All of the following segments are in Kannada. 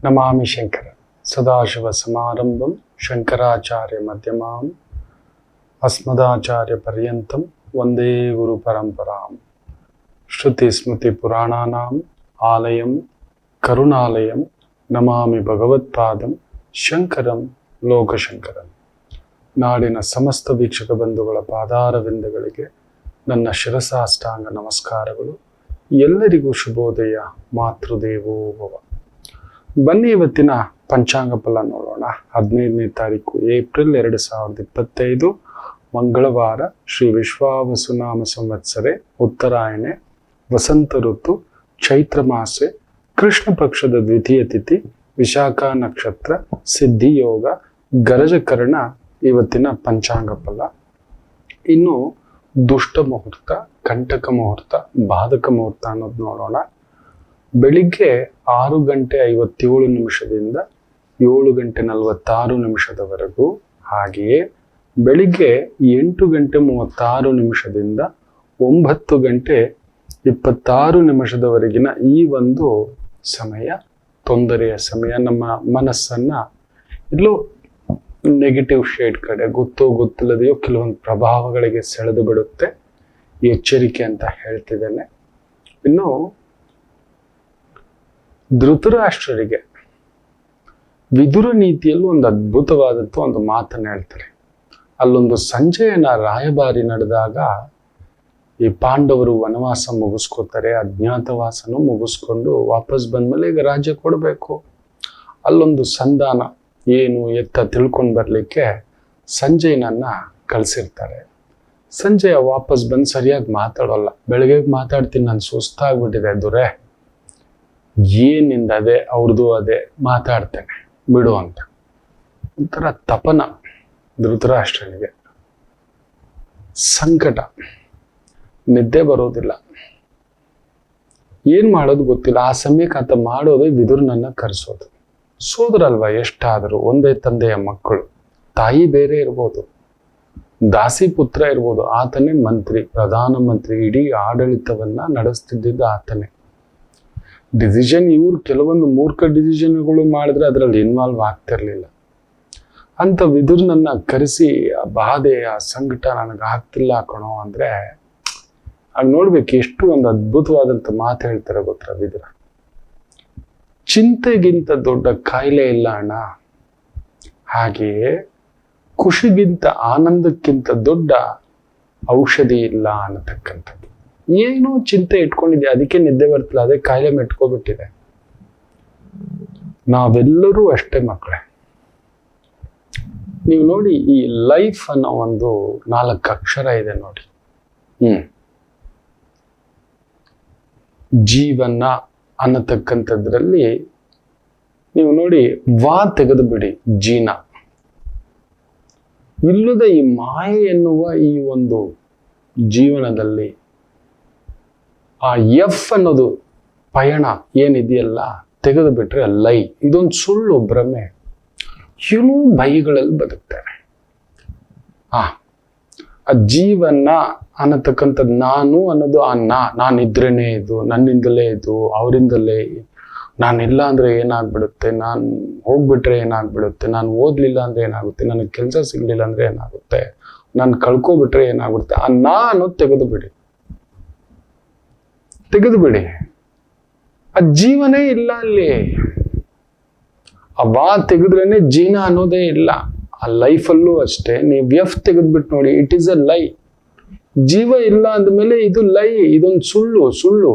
ನಮಾಮಿ ಶಂಕರ ಸದಾಶಿವ ಸಮಾರಂಭಂ ಶಂಕರಾಚಾರ್ಯ ಮಧ್ಯಮಾಂ ಅಸ್ಮದಾಚಾರ್ಯ ಪರ್ಯಂತಂ ವಂದೇ ಗುರು ಪರಂಪರಾಂ. ಶ್ರುತಿ ಸ್ಮೃತಿ ಪುರಾಣಾನಾಂ ಆಲಯಂ ಕರುಣಾಲಯಂ ನಮಾಮಿ ಭಗವತ್ಪಾದಂ ಶಂಕರಂ ಲೋಕಶಂಕರಂ. ನಾಡಿನ ಸಮಸ್ತ ವೀಕ್ಷಕ ಬಂಧುಗಳ ಪಾದಾರವಿಂದಗಳಿಗೆ ನನ್ನ ಶಿರಸಾಷ್ಟಾಂಗ ನಮಸ್ಕಾರಗಳು. ಎಲ್ಲರಿಗೂ ಶುಭೋದಯ. ಮಾತೃದೇವೋ ಭವ. ಬನ್ನಿ ಇವತ್ತಿನ ಪಂಚಾಂಗ ಫಲ ನೋಡೋಣ. 15ನೇ ತಾರೀಕು ಏಪ್ರಿಲ್ 2025 ಮಂಗಳವಾರ. ಶ್ರೀ ವಿಶ್ವಾವಸುನಾಮ ಸಂವತ್ಸರೆ ಉತ್ತರಾಯಣೆ ವಸಂತ ಋತು ಚೈತ್ರ ಮಾಸೆ ಕೃಷ್ಣ ಪಕ್ಷದ ದ್ವಿತೀಯ ತಿಥಿ ವಿಶಾಖ ನಕ್ಷತ್ರ ಸಿದ್ಧಿಯೋಗ ಗರಜಕರ್ಣ ಇವತ್ತಿನ ಪಂಚಾಂಗ ಫಲ. ಇನ್ನು ದುಷ್ಟ ಮುಹೂರ್ತ, ಕಂಟಕ ಮುಹೂರ್ತ, ಬಾಧಕ ಮುಹೂರ್ತ ಅನ್ನೋದು ನೋಡೋಣ. ಬೆಳಿಗ್ಗೆ 6:57 7:46 ಹಾಗೆಯೇ ಬೆಳಿಗ್ಗೆ 8:36 9:26 ಈ ಒಂದು ಸಮಯ ತೊಂದರೆಯ ಸಮಯ. ನಮ್ಮ ಮನಸ್ಸನ್ನ ಇಲ್ಲೋ ನೆಗೆಟಿವ್ ಶೇಡ್ ಕಡೆ ಗೊತ್ತೋ ಗೊತ್ತಿಲ್ಲದೆಯೋ ಕೆಲವೊಂದು ಪ್ರಭಾವಗಳಿಗೆ ಸೆಳೆದು ಬಿಡುತ್ತೆ. ಎಚ್ಚರಿಕೆ ಅಂತ ಹೇಳ್ತಿದ್ದೇನೆ. ಇನ್ನು ಧೃತರಾಷ್ಟ್ರರಿಗೆ ವಿದುರ ನೀತಿಯಲ್ಲೂ ಒಂದು ಅದ್ಭುತವಾದಂಥ ಒಂದು ಮಾತನ್ನು ಹೇಳ್ತಾರೆ. ಅಲ್ಲೊಂದು ಸಂಜಯನ ರಾಯಭಾರಿ ನಡೆದಾಗ ಈ ಪಾಂಡವರು ವನವಾಸ ಮುಗಿಸ್ಕೋತಾರೆ, ಅಜ್ಞಾತವಾಸನೂ ಮುಗಿಸ್ಕೊಂಡು ವಾಪಸ್ ಬಂದ್ಮೇಲೆ ಈಗ ರಾಜ್ಯ ಕೊಡಬೇಕು. ಅಲ್ಲೊಂದು ಸಂಧಾನ ಏನು ಎತ್ತ ತಿಳ್ಕೊಂಡು ಬರಲಿಕ್ಕೆ ಸಂಜಯನನ್ನ ಕಳಿಸಿರ್ತಾರೆ. ಸಂಜಯ ವಾಪಸ್ ಬಂದು ಸರಿಯಾಗಿ ಮಾತಾಡೋಲ್ಲ. ಬೆಳಗ್ಗೆ ಮಾತಾಡ್ತೀನಿ, ನಾನು ಸುಸ್ತಾಗ್ಬಿಟ್ಟಿದೆ ದೊರೆ, ಏನಿಂದ ಅದೇ ಅವ್ರದ್ದು ಅದೇ ಮಾತಾಡ್ತೇನೆ ಬಿಡು ಅಂತ. ಒಂಥರ ತಪನ ಧೃತರಾಷ್ಟ್ರನಿಗೆ. ಸಂಕಟ, ನಿದ್ದೆ ಬರೋದಿಲ್ಲ, ಏನ್ ಮಾಡೋದು ಗೊತ್ತಿಲ್ಲ. ಆ ಸಮಯಕ್ಕೆ ಆತ ಮಾಡೋದೇ ವಿದುರನನ್ನ ಕರೆಸೋದು. ಸೋದರಲ್ವಾ ಎಷ್ಟಾದರೂ, ಒಂದೇ ತಂದೆಯ ಮಕ್ಕಳು, ತಾಯಿ ಬೇರೆ ಇರ್ಬೋದು, ದಾಸಿ ಪುತ್ರ ಇರ್ಬೋದು, ಆತನೇ ಮಂತ್ರಿ, ಪ್ರಧಾನ ಮಂತ್ರಿ, ಇಡೀ ಆಡಳಿತವನ್ನ ನಡೆಸ್ತಿದ್ದ ಆತನೇ. ಡಿಸಿಷನ್ ಇವ್ರು ಕೆಲವೊಂದು ಮೂರ್ಖ ಡಿಸಿಷನ್ಗಳು ಮಾಡಿದ್ರೆ ಅದರಲ್ಲಿ ಇನ್ವಾಲ್ವ್ ಆಗ್ತಿರ್ಲಿಲ್ಲ. ಅಂತ ವಿದುರನನ್ನ ಕರೆಸಿ ಆ ಬಾಧೆ, ಆ ಸಂಕಟ ನನಗೆ ಆಗ್ತಿಲ್ಲ ಕಣೋ ಅಂದ್ರೆ ಆಗ ನೋಡ್ಬೇಕು ಎಷ್ಟು ಒಂದು ಅದ್ಭುತವಾದಂಥ ಮಾತು ಹೇಳ್ತಾರೆ ಗೊತ್ತಾ ವಿದುರ. ಚಿಂತೆಗಿಂತ ದೊಡ್ಡ ಕಾಯಿಲೆ ಇಲ್ಲ ಅಣ್ಣ, ಹಾಗೆಯೇ ಖುಷಿಗಿಂತ ಆನಂದಕ್ಕಿಂತ ದೊಡ್ಡ ಔಷಧಿ ಇಲ್ಲ ಅನ್ನತಕ್ಕಂಥದ್ದು. ಏನೋ ಚಿಂತೆ ಇಟ್ಕೊಂಡಿದೆ, ಅದಕ್ಕೆ ನಿದ್ದೆ ಬರ್ತಿಲ್ಲ, ಅದೇ ಕಾಯಿಲೆ ಮೆಟ್ಕೋಬಿಟ್ಟಿದೆ. ನಾವೆಲ್ಲರೂ ಅಷ್ಟೇ ಮಕ್ಕಳೇ. ನೀವು ನೋಡಿ, ಈ ಲೈಫ್ ಅನ್ನೋ ಒಂದು 4 ಅಕ್ಷರ ಇದೆ ನೋಡಿ. ಜೀವನ ಅನ್ನತಕ್ಕಂಥದ್ರಲ್ಲಿ ನೀವು ನೋಡಿ, ವಾ ತೆಗೆದು ಬಿಡಿ, ಜೀನ. ಇಲ್ಲದ ಈ ಮಾಯೆ ಎನ್ನುವ ಈ ಒಂದು ಜೀವನದಲ್ಲಿ ಆ ಎಫ್ ಅನ್ನೋದು ಪಯಣ ಏನಿದೆಯಲ್ಲ ತೆಗೆದು ಬಿಟ್ರೆ ಲೈ. ಇದೊಂದು ಸುಳ್ಳು ಭ್ರಮೆ. ಏನೋ ಬೈಗಳಲ್ಲಿ ಬದುಕ್ತಾರೆ. ಆ ಜೀವನ ಅನ್ನತಕ್ಕಂಥದ್ದು ನಾನು ಅನ್ನೋದು ಆ ನಾನಿದ್ರೇನೆ ಇದು, ನನ್ನಿಂದಲೇ ಇದು, ಅವರಿಂದಲೇ. ನಾನಿಲ್ಲ ಅಂದ್ರೆ ಏನಾಗ್ಬಿಡುತ್ತೆ, ನಾನು ಹೋಗ್ಬಿಟ್ರೆ ಏನಾಗ್ಬಿಡುತ್ತೆ, ನಾನು ಓದ್ಲಿಲ್ಲ ಅಂದ್ರೆ ಏನಾಗುತ್ತೆ, ನನಗೆ ಕೆಲಸ ಸಿಗ್ಲಿಲ್ಲ ಅಂದ್ರೆ ಏನಾಗುತ್ತೆ, ನಾನು ಕಳ್ಕೊಬಿಟ್ರೆ ಏನಾಗ್ಬಿಡುತ್ತೆ. ಆ ಅನ್ನೋದು ತೆಗೆದು ಬಿಡಿ. ಆ ಜೀವನೇ ಇಲ್ಲ ಅಲ್ಲಿ. ಆ ವಾ ತೆಗೆದ್ರೇನೆ ಜೀನ ಅನ್ನೋದೇ ಇಲ್ಲ. ಆ ಲೈಫಲ್ಲೂ ಅಷ್ಟೇ. ನೀವು ಎಫ್ ತೆಗೆದ್ಬಿಟ್ಟು ನೋಡಿ, ಇಟ್ ಈಸ್ ಅ ಲೈ. ಜೀವ ಇಲ್ಲ ಅಂದಮೇಲೆ ಇದು ಲೈ, ಇದೊಂದು ಸುಳ್ಳು.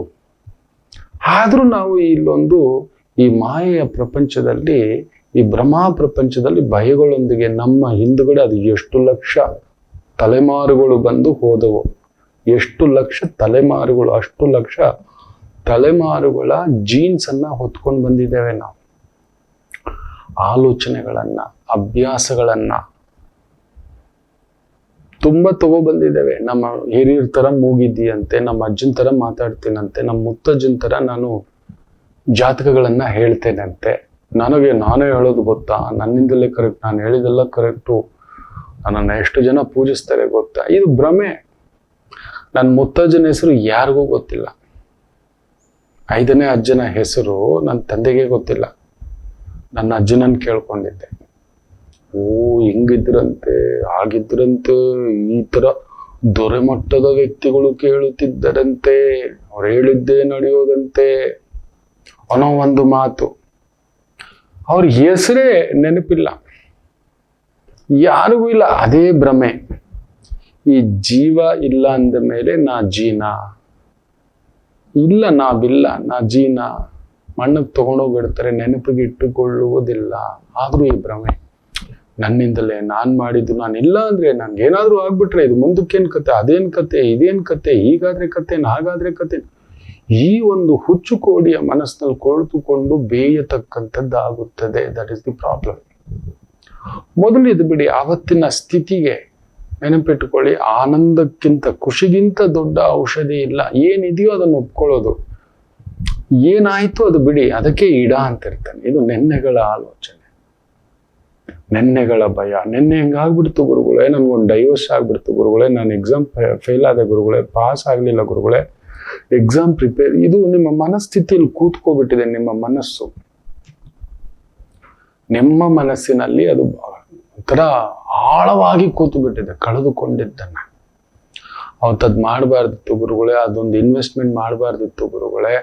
ಆದ್ರೂ ನಾವು ಇಲ್ಲೊಂದು ಈ ಮಾಯೆಯ ಪ್ರಪಂಚದಲ್ಲಿ, ಈ ಭ್ರಮಾ ಪ್ರಪಂಚದಲ್ಲಿ ಭಯಗಳೊಂದಿಗೆ ನಮ್ಮ ಹಿಂದುಗಡೆ ಅದು ಎಷ್ಟು ಲಕ್ಷ ತಲೆಮಾರುಗಳು ಬಂದು ಹೋದವು. ಎಷ್ಟು ಲಕ್ಷ ತಲೆಮಾರುಗಳು, ಅಷ್ಟು ಲಕ್ಷ ತಲೆಮಾರುಗಳ ಜೀನ್ಸ್ ಅನ್ನ ಹೊತ್ಕೊಂಡು ಬಂದಿದ್ದೇವೆ ನಾವು. ಆಲೋಚನೆಗಳನ್ನ, ಅಭ್ಯಾಸಗಳನ್ನ ತುಂಬಾ ತಗೊಬಂದಿದ್ದೇವೆ. ನಮ್ಮ ಹಿರಿಯರ ತರ ಮೂಗಿದ್ದೀಯಂತೆ, ನಮ್ಮ ಅಜ್ಜನ ತರ ಮಾತಾಡ್ತೀನಂತೆ, ನಮ್ಮ ಮುತ್ತಜ್ಜನ ತರ ನಾನು ಜಾತಕಗಳನ್ನ ಹೇಳ್ತೇನಂತೆ, ನಾನೇ ಹೇಳೋದು ಗೊತ್ತಾ, ನನ್ನಿಂದಲೇ ಕರೆಕ್ಟ್, ನಾನು ಹೇಳಿದೆಲ್ಲ ಕರೆಕ್ಟು, ನನ್ನನ್ನು ಎಷ್ಟು ಜನ ಪೂಜಿಸ್ತಾರೆ ಗೊತ್ತಾ. ಇದು ಭ್ರಮೆ. ನನ್ನ ಮುತ್ತಜ್ಜನ ಹೆಸರು ಯಾರಿಗೂ ಗೊತ್ತಿಲ್ಲ. 5ನೇ ಅಜ್ಜನ ಹೆಸರು ನನ್ನ ತಂದೆಗೆ ಗೊತ್ತಿಲ್ಲ. ನನ್ನ ಅಜ್ಜನನ್ನು ಕೇಳ್ಕೊಂಡಿದ್ದೆ. ಓ ಹಿಂಗಿದ್ರಂತೆ, ಆಗಿದ್ರಂತೆ, ಈ ತರ ದೊರೆ ಮಟ್ಟದ ವ್ಯಕ್ತಿಗಳು ಕೇಳುತ್ತಿದ್ದರಂತೆ, ಅವ್ರು ಹೇಳಿದ್ದೇ ನಡೆಯೋದಂತೆ ಅನ್ನೋ ಒಂದು ಮಾತು. ಅವ್ರ ಹೆಸರೇ ನೆನಪಿಲ್ಲ, ಯಾರಿಗೂ ಇಲ್ಲ. ಅದೇ ಭ್ರಮೆ. ಈ ಜೀವ ಇಲ್ಲ ಅಂದ ಮೇಲೆ ನಾ ಜೀನ ಇಲ್ಲ, ನಾವಿಲ್ಲ, ನಾ ಜೀನ ಮಣ್ಣಕ್ಕೆ ತಗೊಂಡೋಗ್ಬಿಡ್ತಾರೆ, ನೆನಪಿಗೆ ಇಟ್ಟುಕೊಳ್ಳುವುದಿಲ್ಲ. ಆದ್ರೂ ಈ ಭ್ರಮೆ, ನನ್ನಿಂದಲೇ, ನಾನ್ ಮಾಡಿದ್ದು, ನಾನಿಲ್ಲ ಅಂದ್ರೆ ನನ್ಗೆ ಏನಾದ್ರೂ ಆಗ್ಬಿಟ್ರೆ ಇದು ಮುಂದಕ್ಕೇನ್ ಕತೆ, ಅದೇನ್ ಕತೆ, ಇದೇನ್ ಕತೆ, ಹೀಗಾದ್ರೆ ಕತೆ, ಹಾಗಾದ್ರೆ ಕತೆ. ಈ ಒಂದು ಹುಚ್ಚು ಕೋಡಿಯ ಮನಸ್ಸಿನಲ್ಲಿ ಕೊಳೆತುಕೊಂಡು ಬೇಯತಕ್ಕಂಥದ್ದಾಗುತ್ತದೆ. That is the problem. ಮೊದಲು ಇದು ಬಿಡಿ, ಆವತ್ತಿನ ಸ್ಥಿತಿಗೆ ನೆನಪಿಟ್ಟುಕೊಳ್ಳಿ. ಆನಂದಕ್ಕಿಂತ, ಖುಷಿಗಿಂತ ದೊಡ್ಡ ಔಷಧಿ ಇಲ್ಲ. ಏನಿದೆಯೋ ಅದನ್ನು ಒಪ್ಕೊಳ್ಳೋದು, ಏನಾಯ್ತು ಅದು ಬಿಡಿ, ಅದಕ್ಕೆ ಇಡ ಅಂತ ಇರ್ತಾನೆ. ಇದು ನೆನ್ನೆಗಳ ಆಲೋಚನೆ, ನೆನ್ನೆಗಳ ಭಯ. ನೆನ್ನೆ ಹೆಂಗಾಗ್ಬಿಡ್ತು ಗುರುಗಳೇ, ನನ್ಗೊಂದು ಡೈವರ್ಸ್ ಆಗ್ಬಿಡ್ತು ಗುರುಗಳೇ, ನಾನು ಎಕ್ಸಾಮ್ ಫೇಲ್ ಆದ ಗುರುಗಳೇ, ಪಾಸ್ ಆಗ್ಲಿಲ್ಲ ಗುರುಗಳೇ, ಎಕ್ಸಾಮ್ ಪ್ರಿಪೇರ್. ಇದು ನಿಮ್ಮ ಮನಸ್ಥಿತಿಯಲ್ಲಿ ಕೂತ್ಕೋಬಿಟ್ಟಿದೆ. ನಿಮ್ಮ ಮನಸ್ಸು, ನಿಮ್ಮ ಮನಸ್ಸಿನಲ್ಲಿ ಅದು ಒಂಥರ ಆಳವಾಗಿ ಕೂತು ಬಿಟ್ಟಿದೆ. ಕಳೆದುಕೊಂಡಿದ್ದನ್ನ ಅವತ್ತದ್ ಮಾಡಬಾರ್ದಿತ್ತು ಗುರುಗಳೇ, ಅದೊಂದು ಇನ್ವೆಸ್ಟ್ಮೆಂಟ್ ಮಾಡಬಾರ್ದಿತ್ತು ಗುರುಗಳೇ,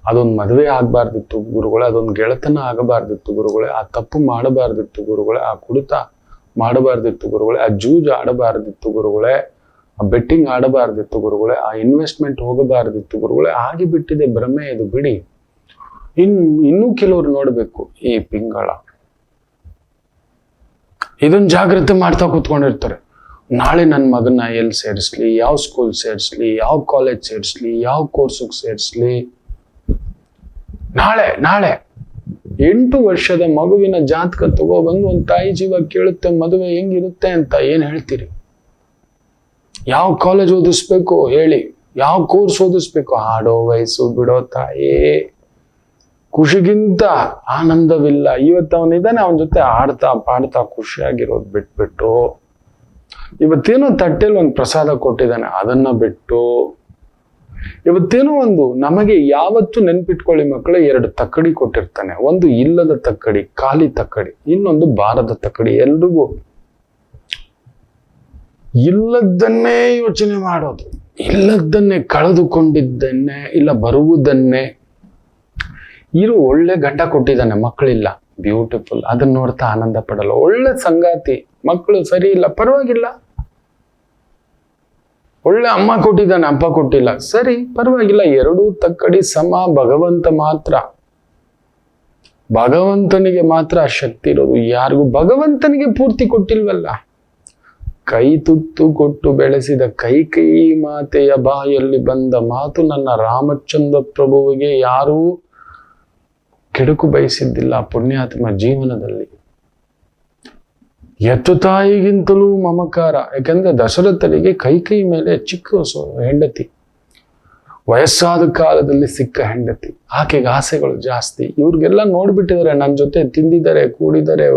ಅದೊಂದು ಮದುವೆ ಆಗ್ಬಾರ್ದಿತ್ತು ಗುರುಗಳೇ, ಅದೊಂದು ಗೆಳೆತನ ಆಗಬಾರ್ದಿತ್ತು ಗುರುಗಳೇ, ಆ ತಪ್ಪು ಮಾಡಬಾರ್ದಿತ್ತು ಗುರುಗಳೇ, ಆ ಕುಡಿತ ಮಾಡಬಾರ್ದಿತ್ತು ಗುರುಗಳೇ, ಆ ಜೂಜ್ ಆಡಬಾರ್ದಿತ್ತು ಗುರುಗಳೇ, ಆ ಬೆಟ್ಟಿಂಗ್ ಆಡಬಾರ್ದಿತ್ತು ಗುರುಗಳೇ, ಆ ಇನ್ವೆಸ್ಟ್ಮೆಂಟ್ ಹೋಗಬಾರ್ದಿತ್ತು ಗುರುಗಳೇ. ಆಗಿಬಿಟ್ಟಿದೆ ಭ್ರಮೆ. ಇದು ಬಿಡಿ. ಇನ್ನೂ ಕೆಲವರು ನೋಡ್ಬೇಕು, ಈ ಪಿಂಗಳ ಇದನ್ನ ಜಾಗ್ರತೆ ಮಾಡ್ತಾ ಕೂತ್ಕೊಂಡಿರ್ತಾರೆ. ನಾಳೆ ನನ್ನ ಮಗನ ಎಲ್ಲಿ ಸೇರಿಸ್ಲಿ, ಯಾವ ಸ್ಕೂಲ್ ಸೇರಿಸ್ಲಿ, ಯಾವ ಕಾಲೇಜ್ ಸೇರಿಸ್ಲಿ, ಯಾವ ಕೋರ್ಸಿಗೆ ಸೇರಿಸ್ಲಿ, ನಾಳೆ 8 ವರ್ಷದ ಮಗುವಿನ ಜಾತಕ ತಗೋಬಂದು ಒಂದು ತಾಯಿ ಜೀವ ಕೇಳುತ್ತೆ, ಮದುವೆ ಹೆಂಗಿರುತ್ತೆ ಅಂತ. ಏನ್ ಹೇಳ್ತೀರಿ? ಯಾವ ಕಾಲೇಜ್ ಓದಿಸ್ಬೇಕು ಹೇಳಿ, ಯಾವ ಕೋರ್ಸ್ ಓದಿಸ್ಬೇಕು? ಆಡೋ ವಯಸ್ಸು ಬಿಡೋ ತಾಯಿ, ಖುಷಿಗಿಂತ ಆನಂದವಿಲ್ಲ. ಇವತ್ತು ಅವನಿದ್ದಾನೆ, ಅವನ ಜೊತೆ ಆಡ್ತಾ ಪಾಡ್ತಾ ಖುಷಿಯಾಗಿರೋದು ಬಿಟ್ಬಿಟ್ಟು, ಇವತ್ತೇನೋ ತಟ್ಟೆಲಿ ಒಂದು ಪ್ರಸಾದ ಕೊಟ್ಟಿದ್ದಾನೆ ಅದನ್ನ ಬಿಟ್ಟು, ಇವತ್ತೇನೋ ಒಂದು ನಮಗೆ ಯಾವತ್ತು ನೆನ್ಪಿಟ್ಕೊಳ್ಳಿ ಮಕ್ಕಳೇ, 2 ತಕ್ಕಡಿ ಕೊಟ್ಟಿರ್ತಾನೆ. ಒಂದು ಇಲ್ಲದ ತಕ್ಕಡಿ, ಖಾಲಿ ತಕ್ಕಡಿ, ಇನ್ನೊಂದು ಬಾರದ ತಕ್ಕಡಿ. ಎಲ್ರಿಗೂ ಇಲ್ಲದನ್ನೇ ಯೋಚನೆ ಮಾಡೋದು, ಇಲ್ಲದನ್ನೇ, ಕಳೆದುಕೊಂಡಿದ್ದನ್ನೇ, ಇಲ್ಲ ಬರುವುದನ್ನೇ. ಒಳ್ಳೆ ಗಂಡ ಕೊಟ್ಟಿದ್ದಾನೆ, ಮಕ್ಕಳಿಲ್ಲ, ಬ್ಯೂಟಿಫುಲ್, ಅದನ್ನ ನೋಡ್ತಾ ಆನಂದ ಪಡಲ್ಲ. ಒಳ್ಳೆ ಸಂಗಾತಿ, ಮಕ್ಕಳು ಸರಿ ಇಲ್ಲ, ಪರವಾಗಿಲ್ಲ. ಒಳ್ಳೆ ಅಮ್ಮ ಕೊಟ್ಟಿದ್ದಾನೆ, ಅಪ್ಪ ಕೊಟ್ಟಿಲ್ಲ, ಸರಿ ಪರವಾಗಿಲ್ಲ. 2 ತಕ್ಕಡಿ ಸಮ. ಭಗವಂತ ಮಾತ್ರ, ಭಗವಂತನಿಗೆ ಮಾತ್ರ ಆ ಶಕ್ತಿ ಇರೋದು. ಯಾರಿಗೂ ಭಗವಂತನಿಗೆ ಪೂರ್ತಿ ಕೊಟ್ಟಿಲ್ವಲ್ಲ. ಕೈ ತುತ್ತು ಕೊಟ್ಟು ಬೆಳೆಸಿದ ಕೈಕೇಯಿ ಮಾತೆಯ ಬಾಯಲ್ಲಿ ಬಂದ ಮಾತು, ನನ್ನ ರಾಮಚಂದ್ರ ಪ್ರಭುವಿಗೆ ಯಾರೂ ಕೆಡುಕು ಬಯಸಿದ್ದಿಲ್ಲ ಪುಣ್ಯಾತ್ಮ ಜೀವನದಲ್ಲಿ. ಎತ್ತು ತಾಯಿಗಿಂತಲೂ ಮಮಕಾರ. ಯಾಕಂದ್ರೆ ದಶರಥರಿಗೆ ಕೈ ಮೇಲೆ ಚಿಕ್ಕ ಹೆಂಡತಿ, ವಯಸ್ಸಾದ ಕಾಲದಲ್ಲಿ ಸಿಕ್ಕ ಹೆಂಡತಿ, ಆಕೆಗೆ ಆಸೆಗಳು ಜಾಸ್ತಿ. ಇವ್ರಿಗೆಲ್ಲ ನೋಡ್ಬಿಟ್ಟಿದ್ದಾರೆ, ನನ್ನ ಜೊತೆ ತಿಂದಿದ್ದಾರೆ, ಕೂಡಿದ್ದಾರೆ,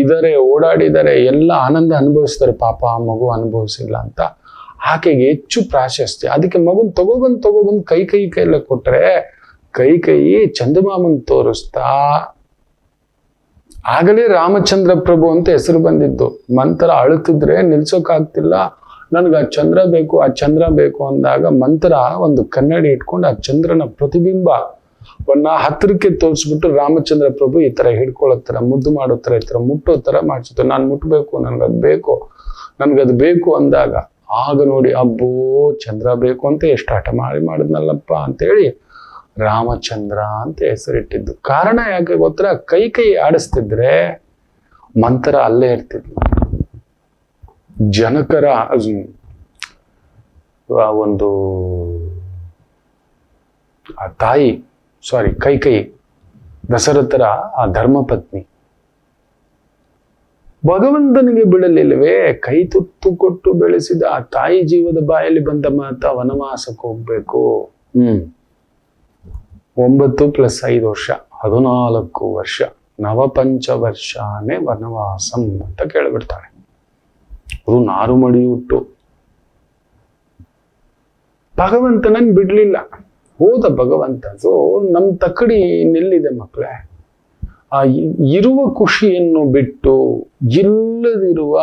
ಇದ್ದಾರೆ, ಓಡಾಡಿದ್ದಾರೆ, ಎಲ್ಲ ಆನಂದ ಅನುಭವಿಸ್ತಾರೆ. ಪಾಪ ಆ ಮಗು ಅನುಭವಿಸಿಲ್ಲ ಅಂತ ಆಕೆಗೆ ಹೆಚ್ಚು ಪ್ರಾಶಸ್ತ್ಯ. ಅದಕ್ಕೆ ಮಗುನ್ ತಗೊಬಂದು ಕೈ ಕೈಯಲ್ಲೇ ಕೊಟ್ರೆ, ಕೈ ಚಂದಮಾಮನ್ ತೋರಿಸ್ತಾ, ಆಗಲೇ ರಾಮಚಂದ್ರ ಪ್ರಭು ಅಂತ ಹೆಸರು ಬಂದಿದ್ದು. ಮಂತ್ರ ಅಳುತ್ತಿದ್ರೆ ನಿಲ್ಸೋಕಾಗ್ತಿಲ್ಲ, ನನ್ಗೆ ಆ ಚಂದ್ರ ಬೇಕು, ಆ ಚಂದ್ರ ಬೇಕು ಅಂದಾಗ ಮಂತ್ರ ಒಂದು ಕನ್ನಡಿ ಇಟ್ಕೊಂಡು ಆ ಚಂದ್ರನ ಪ್ರತಿಬಿಂಬವನ್ನ ಹತ್ತಿರಕ್ಕೆ ತೋರಿಸ್ಬಿಟ್ಟು ರಾಮಚಂದ್ರ ಪ್ರಭು ಈ ತರ ಹಿಡ್ಕೊಳ್ಳೋ ತರ, ಮುದ್ದು ಮಾಡೋ ತರ, ಈ ತರ ಮುಟ್ಟೋ ತರ ಮಾಡ್ಸುತ್ತೆ. ನಾನು ಮುಟ್ಬೇಕು, ನನ್ಗದು ಬೇಕು ಅಂದಾಗ, ಆಗ ನೋಡಿ ಅಬ್ಬೋ ಚಂದ್ರ ಬೇಕು ಅಂತ ಎಷ್ಟು ಹಠ ಮಾಡಿದ್ನಲ್ಲಪ್ಪ ಅಂತೇಳಿ ರಾಮಚಂದ್ರ ಅಂತ ಹೆಸರಿಟ್ಟಿದ್ದು. ಕಾರಣ ಯಾಕೆ ಗೊತ್ತರ? ಕೈ ಆಡಿಸ್ತಿದ್ರೆ ಮಂತ್ರ ಅಲ್ಲೇ ಇರ್ತಿದ್ವು. ಜನಕರ ಒಂದು ಆ ತಾಯಿ, ಕೈ ದಶರಥರ ಆ ಧರ್ಮಪತ್ನಿ ಭಗವಂತನಿಗೆ ಬಿಡಲಿಲ್ಲವೇ? ಕೈ ತುತ್ತು ಕೊಟ್ಟು ಬೆಳೆಸಿದ ಆ ತಾಯಿ ಜೀವದ ಬಾಯಲ್ಲಿ ಬಂದ ಮಾತ, ವನವಾಸಕ್ಕೆ ಹೋಗ್ಬೇಕು. 9 + 5 ವರ್ಷ 14 ವರ್ಷ, ನವಪಂಚ ವರ್ಷಾನೇ ವನವಾಸಂ ಅಂತ ಕೇಳಿಬಿಡ್ತಾನೆ. ಅದು ನಾರು ಮಡಿಯುಟ್ಟು. ಭಗವಂತನನ್ ಬಿಡ್ಲಿಲ್ಲ, ಹೋದ ಭಗವಂತ. ಸೊ ನಮ್ ತಕ್ಕಡಿ ನಿಲ್ಲಿದೆ ಮಕ್ಕಳೇ. ಆ ಇರುವ ಖುಷಿಯನ್ನು ಬಿಟ್ಟು ಇಲ್ಲದಿರುವ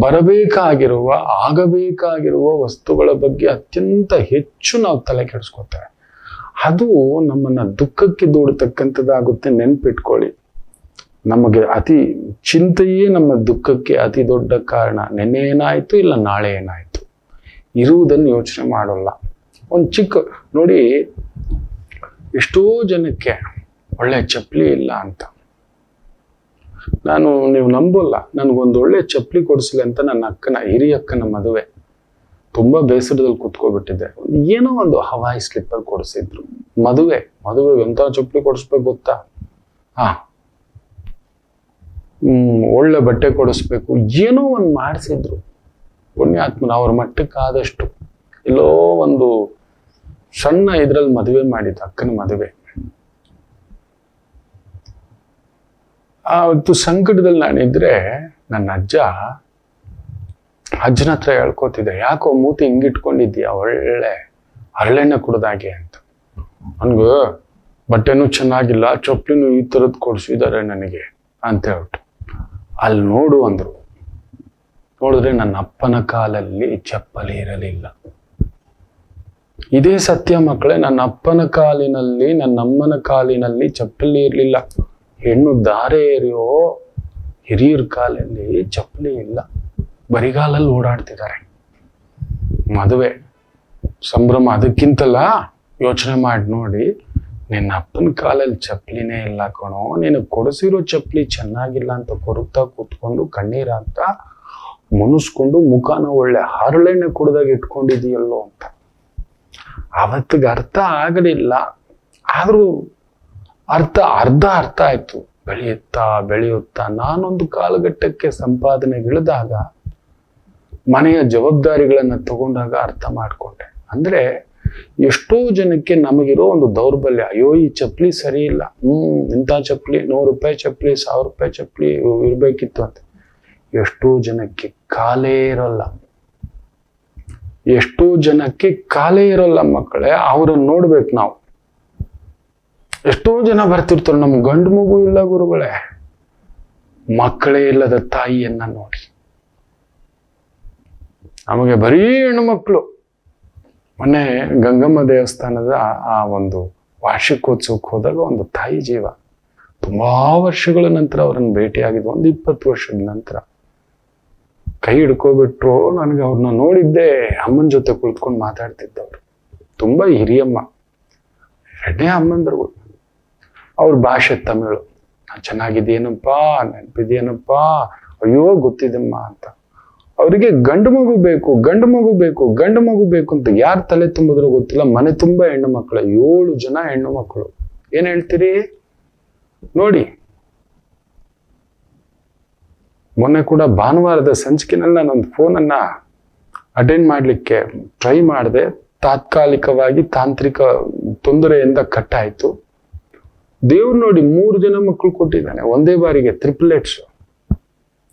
ಬರಬೇಕಾಗಿರುವ ಆಗಬೇಕಾಗಿರುವ ವಸ್ತುಗಳ ಬಗ್ಗೆ ಅತ್ಯಂತ ಹೆಚ್ಚು ನಾವು ತಲೆ ಕೆಡಿಸ್ಕೊತೇವೆ. ಅದು ನಮ್ಮನ್ನ ದುಃಖಕ್ಕೆ ದೂಡತಕ್ಕಂಥದ್ದಾಗುತ್ತೆ. ನೆನ್ಪಿಟ್ಕೊಳ್ಳಿ, ನಮಗೆ ಅತಿ ಚಿಂತೆಯೇ ನಮ್ಮ ದುಃಖಕ್ಕೆ ಅತಿ ದೊಡ್ಡ ಕಾರಣ. ನೆನ್ನೆ ಏನಾಯ್ತು, ಇಲ್ಲ ನಾಳೆ ಏನಾಯ್ತು, ಇರುವುದನ್ನು ಯೋಚನೆ ಮಾಡೋಲ್ಲ. ಒಂದು ಚಿಕ್ಕ ನೋಡಿ, ಎಷ್ಟೋ ಜನಕ್ಕೆ ಒಳ್ಳೆ ಚಪ್ಪಲಿ ಇಲ್ಲ ಅಂತ. ನೀವು ನಂಬೋಲ್ಲ, ನನಗೊಂದು ಒಳ್ಳೆ ಚಪ್ಪಲಿ ಕೊಡಿಸ್ಲಿ ಅಂತ ನನ್ನ ಹಿರಿಯ ಅಕ್ಕನ ಮದುವೆ, ತುಂಬಾ ಬೇಸರದಲ್ಲಿ ಕುತ್ಕೋಬಿಟ್ಟಿದ್ದೆ. ಏನೋ ಒಂದು ಹವಾಯಿ ಸ್ಲಿಪ್ಪರ್ ಕೊಡಿಸಿದ್ರು. ಮದುವೆ ಎಂತ ಚಪ್ಪಲಿ ಕೊಡಿಸ್ಬೇಕು ಗೊತ್ತಾ? ಒಳ್ಳೆ ಬಟ್ಟೆ ಕೊಡಿಸ್ಬೇಕು, ಏನೋ ಒಂದು ಮಾಡಿಸಿದ್ರು. ಪುಣ್ಯಾತ್ಮನ ಅವ್ರ ಮಟ್ಟಕ್ಕಾದಷ್ಟು ಎಲ್ಲೋ ಒಂದು ಸಣ್ಣ ಇದ್ರಲ್ಲಿ ಮದುವೆ ಮಾಡಿದ್ದು, ಅಕ್ಕನ ಮದುವೆ. ಅವತ್ತು ಸಂಕಟದಲ್ಲಿ ನಾನಿದ್ರೆ ನನ್ನ ಅಜ್ಜನ ಹತ್ರ ಹೇಳ್ಕೋತಿದ್ದೆ, ಯಾಕೋ ಮೂತಿ ಹಿಂಗಿಟ್ಕೊಂಡಿದ್ದೀಯ, ಒಳ್ಳೆ ಹರಳೆಣ್ಣೆ ಕುಡ್ದಾಗೆ ಅಂತ. ನನ್ಗೆ ಬಟ್ಟೆನೂ ಚೆನ್ನಾಗಿಲ್ಲ, ಚಪ್ಪಲಿನೂ ಈ ಥರದ್ದು ಕೊಡಿಸಿದ್ದಾರೆ ನನಗೆ ಅಂತ ಹೇಳ್ಬಿಟ್ಟು. ಅಲ್ಲಿ ನೋಡು ಅಂದ್ರು. ನೋಡಿದ್ರೆ ನನ್ನ ಅಪ್ಪನ ಕಾಲಲ್ಲಿ ಚಪ್ಪಲಿ ಇರಲಿಲ್ಲ. ಇದೇ ಸತ್ಯ ಮಕ್ಕಳೇ, ನನ್ನ ಅಪ್ಪನ ಕಾಲಿನಲ್ಲಿ ನನ್ನ ಅಮ್ಮನ ಕಾಲಿನಲ್ಲಿ ಚಪ್ಪಲಿ ಇರಲಿಲ್ಲ. ಹೆಣ್ಣು ದಾರೆ ಏರಿಯೋ ಹಿರಿಯರ ಕಾಲಲ್ಲಿ ಚಪ್ಪಲಿ ಇಲ್ಲ, ಬರಿಗಾಲಲ್ಲಿ ಓಡಾಡ್ತಿದ್ದಾರೆ. ಮದುವೆ ಸಂಭ್ರಮ. ಅದಕ್ಕಿಂತಲ್ಲ ಯೋಚನೆ ಮಾಡಿ ನೋಡಿ, ನಿನ್ನ ಅಪ್ಪನ ಕಾಲಲ್ಲಿ ಚಪ್ಪಲಿನೇ ಇಲ್ಲ ಕಣೋ, ನಿನಗೆ ಕೊಡಿಸಿರೋ ಚಪ್ಪಲಿ ಚೆನ್ನಾಗಿಲ್ಲ ಅಂತ ಕೊರಗ್ತಾ ಕೂತ್ಕೊಂಡು ಕಣ್ಣೀರಾಗ್ತಾ ಮುನಿಸ್ಕೊಂಡು ಮುಖಾನ ಒಳ್ಳೆ ಹರಳೆಣ್ಣೆ ಕುಡ್ದಾಗ ಇಟ್ಕೊಂಡಿದೀಯಲ್ಲೋ ಅಂತ. ಅವತ್ತಿಗೆ ಅರ್ಥ ಆಗಲಿಲ್ಲ, ಆದ್ರೂ ಅರ್ಥ ಆಯ್ತು. ಬೆಳೆಯುತ್ತಾ ನಾನೊಂದು ಕಾಲಘಟ್ಟಕ್ಕೆ ಸಂಪಾದನೆಗಿಳಿದಾಗ, ಮನೆಯ ಜವಾಬ್ದಾರಿಗಳನ್ನ ತಗೊಂಡಾಗ ಅರ್ಥ ಮಾಡ್ಕೊಂಡೆ. ಅಂದ್ರೆ ಎಷ್ಟೋ ಜನಕ್ಕೆ ನಮಗಿರೋ ಒಂದು ದೌರ್ಬಲ್ಯ, ಅಯ್ಯೋ ಈ ಚಪ್ಪಲಿ ಸರಿ ಇಲ್ಲ, ಇಂಥ ಚಪ್ಪಲಿ ₹100 ಚಪ್ಪಲಿ, ₹1000 ಚಪ್ಪಲಿ ಇರ್ಬೇಕಿತ್ತು ಅಂತ. ಎಷ್ಟೋ ಜನಕ್ಕೆ ಕಾಲೇ ಇರೋಲ್ಲ, ಮಕ್ಕಳೇ. ಅವ್ರನ್ನ ನೋಡ್ಬೇಕು ನಾವು. ಎಷ್ಟೋ ಜನ ಬರ್ತಿರ್ತಾರೆ, ನಮ್ ಗಂಡು ಮಗು ಇಲ್ಲ ಗುರುಗಳೇ, ಮಕ್ಕಳೇ ಇಲ್ಲದ ತಾಯಿಯನ್ನ ನೋಡಿ. ನಮಗೆ ಬರೀ ಹೆಣ್ಣು ಮಕ್ಕಳು. ಮೊನ್ನೆ ಗಂಗಮ್ಮ ದೇವಸ್ಥಾನದ ಆ ಒಂದು ವಾರ್ಷಿಕೋತ್ಸವಕ್ಕೆ ಹೋದಾಗ ಒಂದು ತಾಯಿ ಜೀವ, ತುಂಬಾ ವರ್ಷಗಳ ನಂತರ ಅವ್ರನ್ನ ಭೇಟಿಯಾಗಿದ್ದು, ಒಂದು 20 ವರ್ಷದ ನಂತರ ಕೈ ಹಿಡ್ಕೊಬಿಟ್ರು. ನನಗೆ ಅವ್ರನ್ನ ನೋಡಿದ್ದೆ, ಅಮ್ಮನ ಜೊತೆ ಕುಳಿತುಕೊಂಡು ಮಾತಾಡ್ತಿದ್ದವ್ರು. ತುಂಬಾ ಹಿರಿಯಮ್ಮ, 2ನೇ ಅಮ್ಮಂದ್ರುಗಳು. ಅವ್ರ ಭಾಷೆ ತಮಿಳು. ಚೆನ್ನಾಗಿದೇನಪ್ಪ, ನೆನಪಿದೇನಪ್ಪ, ಅಯ್ಯೋ ಗೊತ್ತಿದೆಮ್ಮ ಅಂತ. ಅವರಿಗೆ ಗಂಡು ಮಗು ಬೇಕು ಅಂತ ಯಾರು ತಲೆ ತುಂಬಿದ್ರೂ ಗೊತ್ತಿಲ್ಲ. ಮನೆ ತುಂಬಾ ಹೆಣ್ಣು ಮಕ್ಕಳು, 7 ಜನ ಹೆಣ್ಣು ಮಕ್ಕಳು. ಏನ್ ಹೇಳ್ತೀರಿ ನೋಡಿ. ಮೊನ್ನೆ ಕೂಡ ಭಾನುವಾರದ ಸಂಚಿಕೆನಲ್ಲಿ ನಾನೊಂದು ಫೋನನ್ನ ಅಟೆಂಡ್ ಮಾಡ್ಲಿಕ್ಕೆ ಟ್ರೈ ಮಾಡಿದೆ. ತಾತ್ಕಾಲಿಕವಾಗಿ ತಾಂತ್ರಿಕ ತೊಂದರೆಯಿಂದ ಕಟ್ಟಾಯ್ತು. ದೇವ್ರು ನೋಡಿ 3 ಜನ ಮಕ್ಕಳು ಕೊಟ್ಟಿದ್ದಾನೆ ಒಂದೇ ಬಾರಿಗೆ, ಟ್ರಿಪ್ಲೆಟ್ಸ್.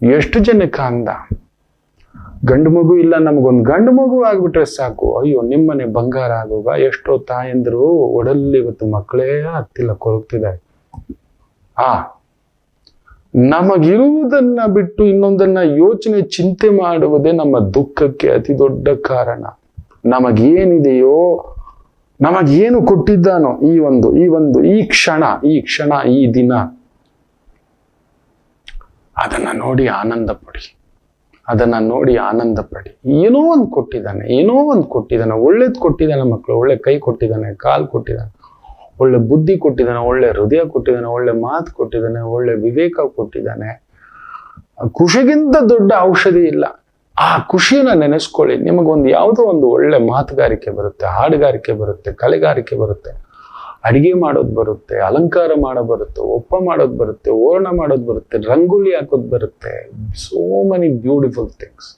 ಎಷ್ಟು ಜನಕ್ಕೆ ಅಂದ. ಗಂಡು ಮಗು ಇಲ್ಲ, ನಮಗೊಂದು ಗಂಡು ಮಗು ಆಗ್ಬಿಟ್ರೆ ಸಾಕು, ಅಯ್ಯೋ ನಿಮ್ಮನೆ ಬಂಗಾರ ಆಗೋಗ. ಎಷ್ಟೋ ತಾಯಂದ್ರು ಒಡಲ್ಲಿ ಇವತ್ತು ಮಕ್ಕಳೇ ಆಗ್ತಿಲ್ಲ, ಕೊರಗ್ತಿದ್ದಾರೆ. ನಮಗಿರುವುದನ್ನ ಬಿಟ್ಟು ಇನ್ನೊಂದನ್ನ ಯೋಚನೆ ಚಿಂತೆ ಮಾಡುವುದೇ ನಮ್ಮ ದುಃಖಕ್ಕೆ ಅತಿ ದೊಡ್ಡ ಕಾರಣ. ನಮಗೇನಿದೆಯೋ, ನಮಗೇನು ಕೊಟ್ಟಿದ್ದಾನೋ, ಈ ಕ್ಷಣ, ಈ ದಿನ, ಅದನ್ನ ನೋಡಿ ಆನಂದ ಪಡಿ. ಏನೋ ಒಂದು ಕೊಟ್ಟಿದ್ದಾನೆ, ಒಳ್ಳೇದು ಕೊಟ್ಟಿದ್ದಾನೆ. ಮಕ್ಕಳು ಒಳ್ಳೆ ಕೈ ಕೊಟ್ಟಿದ್ದಾನೆ, ಕಾಲು ಕೊಟ್ಟಿದ್ದಾನೆ, ಒಳ್ಳೆ ಬುದ್ಧಿ ಕೊಟ್ಟಿದ್ದಾನೆ, ಒಳ್ಳೆ ಹೃದಯ ಕೊಟ್ಟಿದ್ದಾನೆ, ಒಳ್ಳೆ ಮಾತು ಕೊಟ್ಟಿದ್ದಾನೆ, ಒಳ್ಳೆ ವಿವೇಕ ಕೊಟ್ಟಿದ್ದಾನೆ. ಖುಷಿಗಿಂತ ದೊಡ್ಡ ಔಷಧಿ ಇಲ್ಲ. ಆ ಖುಷಿಯನ್ನ ನೆನೆಸ್ಕೊಳ್ಳಿ. ನಿಮಗೊಂದು ಯಾವುದೋ ಒಂದು ಒಳ್ಳೆ ಮಾತುಗಾರಿಕೆ ಬರುತ್ತೆ, ಹಾಡುಗಾರಿಕೆ ಬರುತ್ತೆ, ಕಲೆಗಾರಿಕೆ ಬರುತ್ತೆ, ಅಡಿಗೆ ಮಾಡೋದು ಬರುತ್ತೆ, ಅಲಂಕಾರ ಮಾಡೋದು ಬರುತ್ತೆ, ಒಪ್ಪ ಮಾಡೋದು ಬರುತ್ತೆ, ಓರಣ ಮಾಡೋದು ಬರುತ್ತೆ, ರಂಗೋಲಿ ಹಾಕೋದು ಬರುತ್ತೆ. ಸೋ ಮೆನಿ ಬ್ಯೂಟಿಫುಲ್ ಥಿಂಗ್ಸ್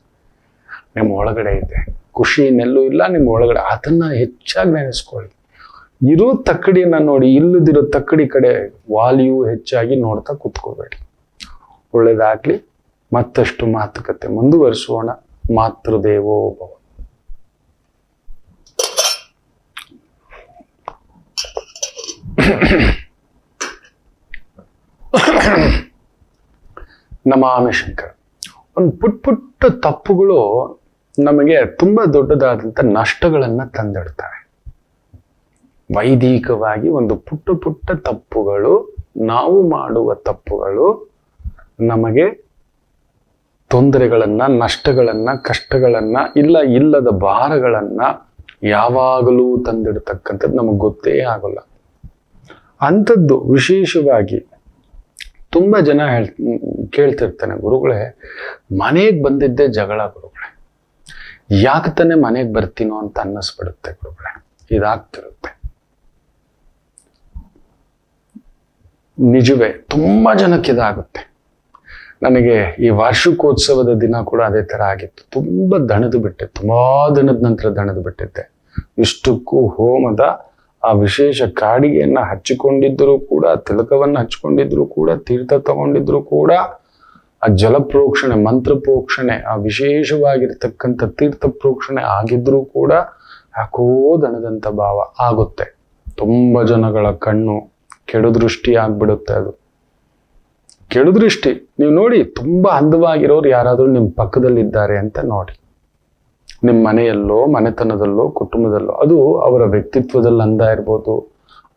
ನಿಮ್ಮ ಒಳಗಡೆ ಇದೆ. ಖುಷಿ ಇನ್ನೆಲ್ಲೂ ಇಲ್ಲ ನಿಮ್ಮ ಒಳಗಡೆ. ಅದನ್ನ ಹೆಚ್ಚಾಗಿ ನೆನೆಸ್ಕೊಳ್ಳಿ. ಇರೋ ತಕ್ಕಡಿಯನ್ನ ನೋಡಿ, ಇಲ್ಲದಿರೋ ತಕ್ಕಡಿ ಕಡೆ ವಾಲಿಯೂ ಹೆಚ್ಚಾಗಿ ನೋಡ್ತಾ ಕೂತ್ಕೋಬೇಡಿ. ಒಳ್ಳೇದಾಗ್ಲಿ. ಮತ್ತಷ್ಟು ಮಾತುಕತೆ ಮುಂದುವರಿಸೋಣ. ಮಾತೃದೇವೋ ಭವ. ನಮಾಮಿ ಶಂಕರ. ಒಂದು ಪುಟ್ಟ ತಪ್ಪುಗಳು ನಮಗೆ ತುಂಬಾ ದೊಡ್ಡದಾದಂಥ ನಷ್ಟಗಳನ್ನ ತಂದಿಡ್ತವೆ. ವೈದಿಕವಾಗಿ ಒಂದು ಪುಟ್ಟ ತಪ್ಪುಗಳು, ನಾವು ಮಾಡುವ ತಪ್ಪುಗಳು ನಮಗೆ ತೊಂದರೆಗಳನ್ನ, ನಷ್ಟಗಳನ್ನ, ಕಷ್ಟಗಳನ್ನ, ಇಲ್ಲದ ಭಾರಗಳನ್ನ ಯಾವಾಗಲೂ ತಂದಿಡ್ತಕ್ಕಂಥದ್ದು ನಮಗೆ ಗೊತ್ತೇ ಆಗೋಲ್ಲ. ಅಂಥದ್ದು ವಿಶೇಷವಾಗಿ ತುಂಬ ಜನ ಕೇಳ್ತಿರ್ತಾನೆ, ಗುರುಗಳೇ ಮನೆಗೆ ಬಂದಿದ್ದೆ ಜಗಳ ಗುರುಗಳೇ, ಯಾಕೆ ತಾನೆ ಮನೆಗೆ ಬರ್ತೀನೋ ಅಂತ ಅನ್ನಿಸ್ಬಿಡುತ್ತೆ ಗುರುಗಳೇ, ಇದಾಗ್ತಿರುತ್ತೆ. ನಿಜವೇ ತುಂಬಾ ಜನಕ್ಕೆ ಇದಾಗುತ್ತೆ. ನನಗೆ ಈ ವಾರ್ಷಿಕೋತ್ಸವದ ದಿನ ಕೂಡ ಅದೇ ತರ ಆಗಿತ್ತು. ತುಂಬಾ ದಣದು ಬಿಟ್ಟೆ, ತುಂಬಾ ದಿನದ ನಂತರ ದಣದು ಬಿಟ್ಟಿದ್ದೆ. ಇಷ್ಟಕ್ಕೂ ಹೋಮದ ಆ ವಿಶೇಷ ಕಾಡಿಗೆಯನ್ನ ಹಚ್ಚಿಕೊಂಡಿದ್ರು ಕೂಡ, ತಿಲಕವನ್ನ ಹಚ್ಚಿಕೊಂಡಿದ್ರು ಕೂಡ, ತೀರ್ಥ ತಗೊಂಡಿದ್ರು ಕೂಡ, ಆ ಜಲಪ್ರೋಕ್ಷಣೆ, ಮಂತ್ರ ಪ್ರೋಕ್ಷಣೆ, ಆ ವಿಶೇಷವಾಗಿರ್ತಕ್ಕಂಥ ತೀರ್ಥ ಪ್ರೋಕ್ಷಣೆ ಆಗಿದ್ರೂ ಕೂಡ ಯಾಕೋ ದಣದಂತ ಭಾವ ಆಗುತ್ತೆ. ತುಂಬಾ ಜನಗಳ ಕಣ್ಣು ಕೆಡುದೃಷ್ಟಿ ಆಗ್ಬಿಡುತ್ತೆ. ಅದು ಕೆಡುದೃಷ್ಟಿ. ನೀವು ನೋಡಿ, ತುಂಬಾ ಅಂದವಾಗಿರೋರು ಯಾರಾದ್ರೂ ನಿಮ್ಮ ಪಕ್ಕದಲ್ಲಿದ್ದಾರೆ ಅಂತ ನೋಡಿ, ನಿಮ್ಮ ಮನೆಯಲ್ಲೋ, ಮನೆತನದಲ್ಲೋ, ಕುಟುಂಬದಲ್ಲೋ, ಅದು ಅವರ ವ್ಯಕ್ತಿತ್ವದಲ್ಲಿ ಅಂದ ಇರ್ಬೋದು,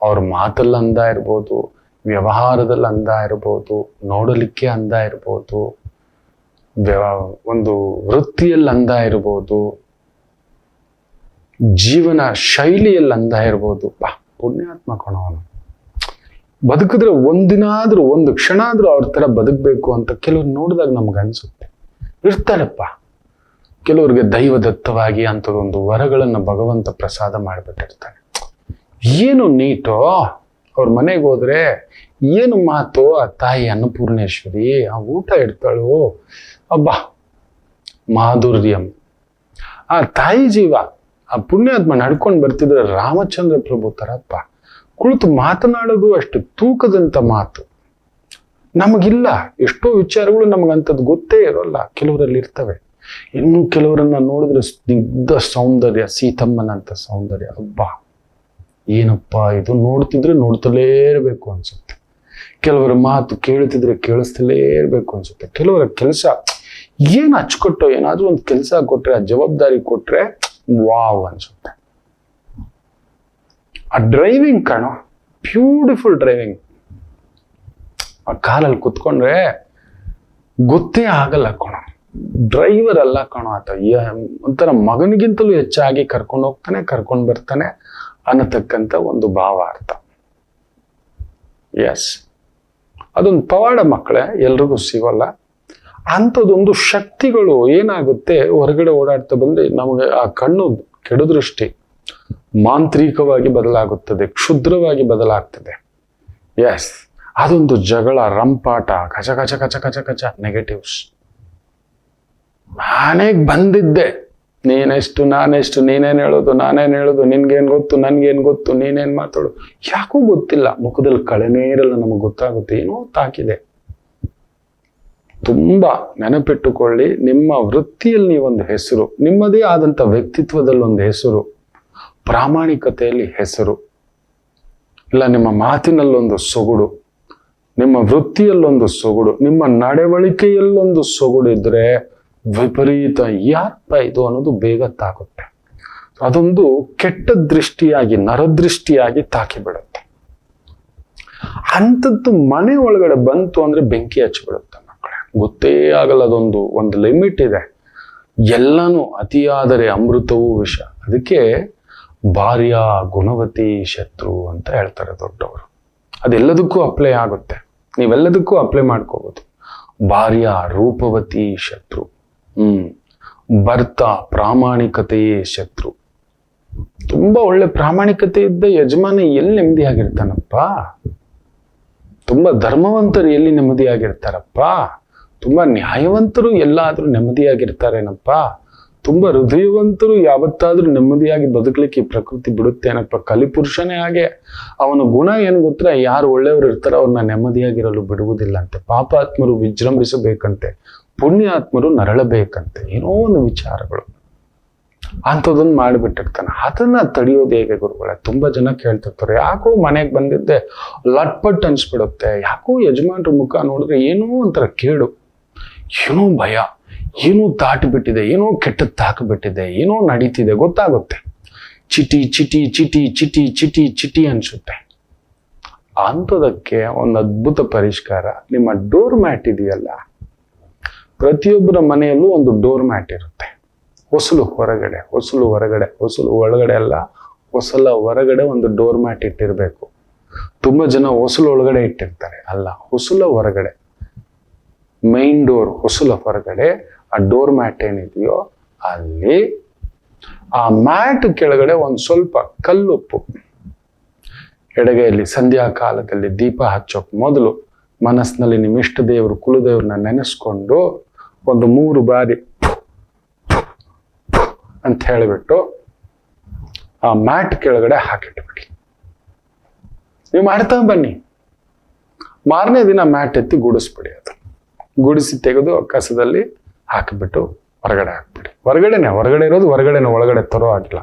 ಅವ್ರ ಮಾತಲ್ಲಿ ಅಂದ ಇರ್ಬೋದು, ವ್ಯವಹಾರದಲ್ಲಿ ಅಂದ ಇರ್ಬೋದು, ನೋಡಲಿಕ್ಕೆ ಅಂದ ಇರ್ಬೋದು, ಒಂದು ವೃತ್ತಿಯಲ್ಲಿ ಅಂದ ಇರ್ಬೋದು, ಜೀವನ ಶೈಲಿಯಲ್ಲಿ ಅಂದ ಇರ್ಬೋದು. ಪುಣ್ಯಾತ್ಮ ಕಣವನು. ಬದುಕಿದ್ರೆ ಒಂದಿನ ಆದ್ರೂ, ಒಂದು ಕ್ಷಣ ಆದ್ರೂ ಅವ್ರ ತರ ಬದುಕಬೇಕು ಅಂತ ಕೆಲವ್ರು ನೋಡಿದಾಗ ನಮ್ಗೆ ಅನ್ಸುತ್ತೆ. ಇರ್ತಾರಪ್ಪ ಕೆಲವ್ರಿಗೆ ದೈವದತ್ತವಾಗಿ ಅಂಥದ್ದೊಂದು ವರಗಳನ್ನ ಭಗವಂತ ಪ್ರಸಾದ ಮಾಡಿಬಿಟ್ಟಿರ್ತಾನೆ. ಏನು ನೀಟೋ ಅವ್ರ ಮನೆಗೆ ಹೋದ್ರೆ, ಏನು ಮಾತು ಆ ತಾಯಿ ಅನ್ನಪೂರ್ಣೇಶ್ವರಿ, ಆ ಊಟ ಇಡ್ತಾಳು, ಅಬ್ಬಾ ಮಾಧುರ್ಯಂ. ಆ ತಾಯಿ ಜೀವ, ಆ ಪುಣ್ಯಾತ್ಮ ನಡ್ಕೊಂಡು ಬರ್ತಿದ್ರೆ ರಾಮಚಂದ್ರ ಪ್ರಭು ತರಪ್ಪ. ಕುಳಿತು ಮಾತನಾಡೋದು ಅಷ್ಟು ತೂಕದಂತ ಮಾತು ನಮಗಿಲ್ಲ. ಎಷ್ಟೋ ವಿಚಾರಗಳು ನಮಗಂಥದ್ದು ಗೊತ್ತೇ ಇರೋಲ್ಲ, ಕೆಲವರಲ್ಲಿ ಇರ್ತವೆ. ಇನ್ನು ಕೆಲವರನ್ನ ನೋಡಿದ್ರೆ ಸ್ನಿಗ್ಧ ಸೌಂದರ್ಯ, ಸೀತಮ್ಮನಂತ ಸೌಂದರ್ಯ, ಅಬ್ಬಾ ಏನಪ್ಪಾ ಇದು, ನೋಡ್ತಿದ್ರೆ ನೋಡ್ತಲೇ ಇರಬೇಕು ಅನ್ಸುತ್ತೆ. ಕೆಲವರ ಮಾತು ಕೇಳ್ತಿದ್ರೆ ಕೇಳಿಸ್ತಲೇ ಇರಬೇಕು ಅನ್ಸುತ್ತೆ. ಕೆಲವರ ಕೆಲಸ ಏನ್ ಹಚ್ಕೊಟ್ಟೋ, ಏನಾದ್ರೂ ಒಂದು ಕೆಲಸ ಕೊಟ್ರೆ, ಆ ಜವಾಬ್ದಾರಿ ಕೊಟ್ರೆ ವಾವ್ ಅನ್ಸುತ್ತೆ. ಆ ಡ್ರೈವಿಂಗ್ ಕಾಣೋ, ಬ್ಯೂಟಿಫುಲ್ ಡ್ರೈವಿಂಗ್. ಆ ಕಾರಲ್ಲಿ ಕುತ್ಕೊಂಡ್ರೆ ಗೊತ್ತೇ ಆಗಲ್ಲ ಕಣೋ, ಡ್ರೈವರ್ ಅಲ್ಲ ಕಣೋ ಆತ. ಒಂಥರ ಮಗನಿಗಿಂತಲೂ ಹೆಚ್ಚಾಗಿ ಕರ್ಕೊಂಡು ಹೋಗ್ತಾನೆ, ಕರ್ಕೊಂಡು ಬರ್ತಾನೆ ಅನ್ನತಕ್ಕಂಥ ಒಂದು ಭಾವಾರ್ಥ. ಎಸ್, ಅದೊಂದು ಪವಾಡ ಮಕ್ಕಳೇ, ಎಲ್ರಿಗೂ ಸಿಗೋಲ್ಲ. ಅಂಥದ್ದೊಂದು ಶಕ್ತಿಗಳು ಏನಾಗುತ್ತೆ, ಹೊರಗಡೆ ಓಡಾಡ್ತಾ ಬಂದ್ರೆ ನಮಗೆ ಆ ಕಣ್ಣು ಕೆಡುದೃಷ್ಟಿ ಮಾಂತ್ರಿಕವಾಗಿ ಬದಲಾಗುತ್ತದೆ, ಕ್ಷುದ್ರವಾಗಿ ಬದಲಾಗ್ತದೆ. ಎಸ್, ಅದೊಂದು ಜಗಳ, ರಂಪಾಟ, ಕಚ ಕಚ ಕಚ ಕಚ ಕಚ, ನೆಗೆಟಿವ್ಸ್. ನಾನೇಗ್ ಬಂದಿದ್ದೆ, ನೀನೆಷ್ಟು ನಾನೆಷ್ಟು, ನೀನೇನ್ ಹೇಳೋದು ನಾನೇನ್ ಹೇಳೋದು, ನಿನ್ಗೇನ್ ಗೊತ್ತು ನನ್ಗೇನ್ ಗೊತ್ತು, ನೀನೇನ್ ಮಾತಾಡು, ಯಾಕೂ ಗೊತ್ತಿಲ್ಲ. ಮುಖದಲ್ಲಿ ಕಳೆನೇ ಇರಲ್ಲ, ನಮಗೆ ಗೊತ್ತಾಗುತ್ತೆ ಏನೋ ತಾಕಿದೆ. ತುಂಬಾ ನೆನಪಿಟ್ಟುಕೊಳ್ಳಿ, ನಿಮ್ಮ ವೃತ್ತಿಯಲ್ಲಿ ನೀವೊಂದು ಹೆಸರು, ನಿಮ್ಮದೇ ಆದಂತ ವ್ಯಕ್ತಿತ್ವದಲ್ಲಿ ಒಂದು ಹೆಸರು, ಪ್ರಾಮಾಣಿಕತೆಯಲ್ಲಿ ಹೆಸರು, ಇಲ್ಲ ನಿಮ್ಮ ಮಾತಿನಲ್ಲೊಂದು ಸೊಗಡು, ನಿಮ್ಮ ವೃತ್ತಿಯಲ್ಲೊಂದು ಸೊಗಡು, ನಿಮ್ಮ ನಡವಳಿಕೆಯಲ್ಲೊಂದು ಸೊಗಡು ಇದ್ರೆ ವಿಪರೀತ ಯಾರಪ್ಪ ಇದು ಅನ್ನೋದು ಬೇಗ ತಾಗುತ್ತೆ. ಅದೊಂದು ಕೆಟ್ಟ ದೃಷ್ಟಿಯಾಗಿ, ನರದೃಷ್ಟಿಯಾಗಿ ತಾಕಿಬಿಡುತ್ತೆ. ಅಂಥದ್ದು ಮನೆ ಒಳಗಡೆ ಬಂತು ಅಂದ್ರೆ ಬೆಂಕಿ ಹಚ್ಚಿಬಿಡುತ್ತೆ ಮಕ್ಕಳೇ, ಗೊತ್ತೇ ಆಗಲ್ಲ. ಒಂದು ಲಿಮಿಟ್ ಇದೆ. ಎಲ್ಲನೂ ಅತಿಯಾದರೆ ಅಮೃತವೂ ವಿಷ. ಅದಕ್ಕೆ ಭಾರ್ಯ ಗುಣವತಿ ಶತ್ರು ಅಂತ ಹೇಳ್ತಾರೆ ದೊಡ್ಡವರು. ಅದೆಲ್ಲದಕ್ಕೂ ಅಪ್ಲೈ ಆಗುತ್ತೆ, ನೀವೆಲ್ಲದಕ್ಕೂ ಅಪ್ಲೈ ಮಾಡ್ಕೋಬಹುದು. ಭಾರ್ಯ ರೂಪವತಿ ಶತ್ರು, ಭರ್ತ ಪ್ರಾಮಾಣಿಕತೆಯೇ ಶತ್ರು. ತುಂಬಾ ಒಳ್ಳೆ ಪ್ರಾಮಾಣಿಕತೆ ಇದ್ದ ಯಜಮಾನ ಎಲ್ಲಿ ನೆಮ್ಮದಿಯಾಗಿರ್ತಾನಪ್ಪ? ತುಂಬಾ ಧರ್ಮವಂತರು ಎಲ್ಲಿ ನೆಮ್ಮದಿಯಾಗಿರ್ತಾರಪ್ಪ? ತುಂಬಾ ನ್ಯಾಯವಂತರು ಎಲ್ಲಾದ್ರೂ ನೆಮ್ಮದಿಯಾಗಿರ್ತಾರೇನಪ್ಪ? ತುಂಬಾ ಹೃದಯವಂತರು ಯಾವತ್ತಾದ್ರೂ ನೆಮ್ಮದಿಯಾಗಿ ಬದುಕಲಿಕ್ಕೆ ಈ ಪ್ರಕೃತಿ ಬಿಡುತ್ತೇನಪ್ಪ? ಕಲಿಪುರುಷನೇ ಹಾಗೆ. ಅವನ ಗುಣ ಏನು ಗೊತ್ತಾ, ಯಾರು ಒಳ್ಳೆಯವರು ಇರ್ತಾರೋ ಅವ್ರನ್ನ ನೆಮ್ಮದಿಯಾಗಿರಲು ಬಿಡುವುದಿಲ್ಲ ಅಂತೆ. ಪಾಪಾತ್ಮರು ವಿಜೃಂಭಿಸಬೇಕಂತೆ, ಪುಣ್ಯಾತ್ಮರು ನರಳಬೇಕಂತೆ. ಏನೋ ಒಂದು ವಿಚಾರಗಳು ಅಂಥದ್ದೊಂದು ಮಾಡಿಬಿಟ್ಟಿರ್ತಾನೆ. ಅದನ್ನ ತಡೆಯೋದು ಹೇಗೆ ಗುರುಗಳೇ? ತುಂಬಾ ಜನ ಕೇಳ್ತಿರ್ತಾರೆ, ಯಾಕೋ ಮನೆಗೆ ಬಂದಿದ್ದೆ ಲಟ್ಪಟ್ ಅನ್ಸ್ಬಿಡುತ್ತೆ, ಯಾಕೋ ಯಜಮಾನ್ರ ಮುಖ ನೋಡಿದ್ರೆ ಏನೋ ಒಂಥರ ಕೇಡು. ಏನೋ ಭಯ, ಏನೋ ದಾಟಿಬಿಟ್ಟಿದೆ, ಏನೋ ಕೆಟ್ಟದ್ದು ತಾಕಿಬಿಟ್ಟಿದೆ, ಏನೋ ನಡೀತಿದೆ ಗೊತ್ತಾಗುತ್ತೆ. ಚಿಟಿ ಚಿಟಿ ಚಿಟಿ ಚಿಟಿ ಚಿಟಿ ಚಿಟಿ ಅನ್ಸುತ್ತೆ. ಅಂಥದಕ್ಕೆ ಒಂದು ಅದ್ಭುತ ಪರಿಷ್ಕಾರ, ನಿಮ್ಮ ಡೋರ್ ಮ್ಯಾಟ್ ಇದೆಯಲ್ಲ, ಪ್ರತಿಯೊಬ್ಬರ ಮನೆಯಲ್ಲೂ ಒಂದು ಡೋರ್ ಮ್ಯಾಟ್ ಇರುತ್ತೆ. ಹೊಸಲು ಹೊರಗಡೆ, ಹೊಸಲು ಹೊರಗಡೆ, ಹೊಸಲು ಒಳಗಡೆ ಅಲ್ಲ, ಹೊಸಲ ಹೊರಗಡೆ ಒಂದು ಡೋರ್ ಮ್ಯಾಟ್ ಇಟ್ಟಿರಬೇಕು. ತುಂಬ ಜನ ಹೊಸಲು ಒಳಗಡೆ ಇಟ್ಟಿರ್ತಾರೆ, ಅಲ್ಲ, ಹೊಸಲ ಹೊರಗಡೆ, ಮೈನ್ ಡೋರ್ ಹೊಸಲ ಹೊರಗಡೆ ಆ ಡೋರ್ ಮ್ಯಾಟ್ ಏನಿದೆಯೋ ಅಲ್ಲಿ ಆ ಮ್ಯಾಟ್ ಕೆಳಗಡೆ ಒಂದು ಸ್ವಲ್ಪ ಕಲ್ಲುಪ್ಪು, ಎಡಗೈಯಲ್ಲಿ ಸಂಧ್ಯಾ ಕಾಲದಲ್ಲಿ ದೀಪ ಹಚ್ಚೋಕ್ ಮೊದಲು ಮನಸ್ಸಿನಲ್ಲಿ ನಿಮ್ಮ ಇಷ್ಟ ದೇವರು ಕುಲದೇವ್ರನ್ನ ನೆನೆಸ್ಕೊಂಡು ಒಂದು 3 ಬಾರಿ ಅಂತ ಹೇಳಿಬಿಟ್ಟು ಆ ಮ್ಯಾಟ್ ಕೆಳಗಡೆ ಹಾಕಿಟ್ಬಿಡಿ. ನೀವು ಮಾಡ್ತಾ ಬನ್ನಿ. ಮಾರನೇ ದಿನ ಮ್ಯಾಟ್ ಎತ್ತಿ ಗುಡಿಸ್ಬಿಡಿ. ಅದು ಗುಡಿಸಿ ತೆಗೆದು ಕಸದಲ್ಲಿ ಹಾಕಿಬಿಟ್ಟು ಹೊರಗಡೆ ಹಾಕ್ಬಿಡಿ. ಹೊರಗಡೆ ಇರೋದು ಹೊರಗಡೆನ ಒಳಗಡೆ ತರೋ ಆಗಿಲ್ಲ.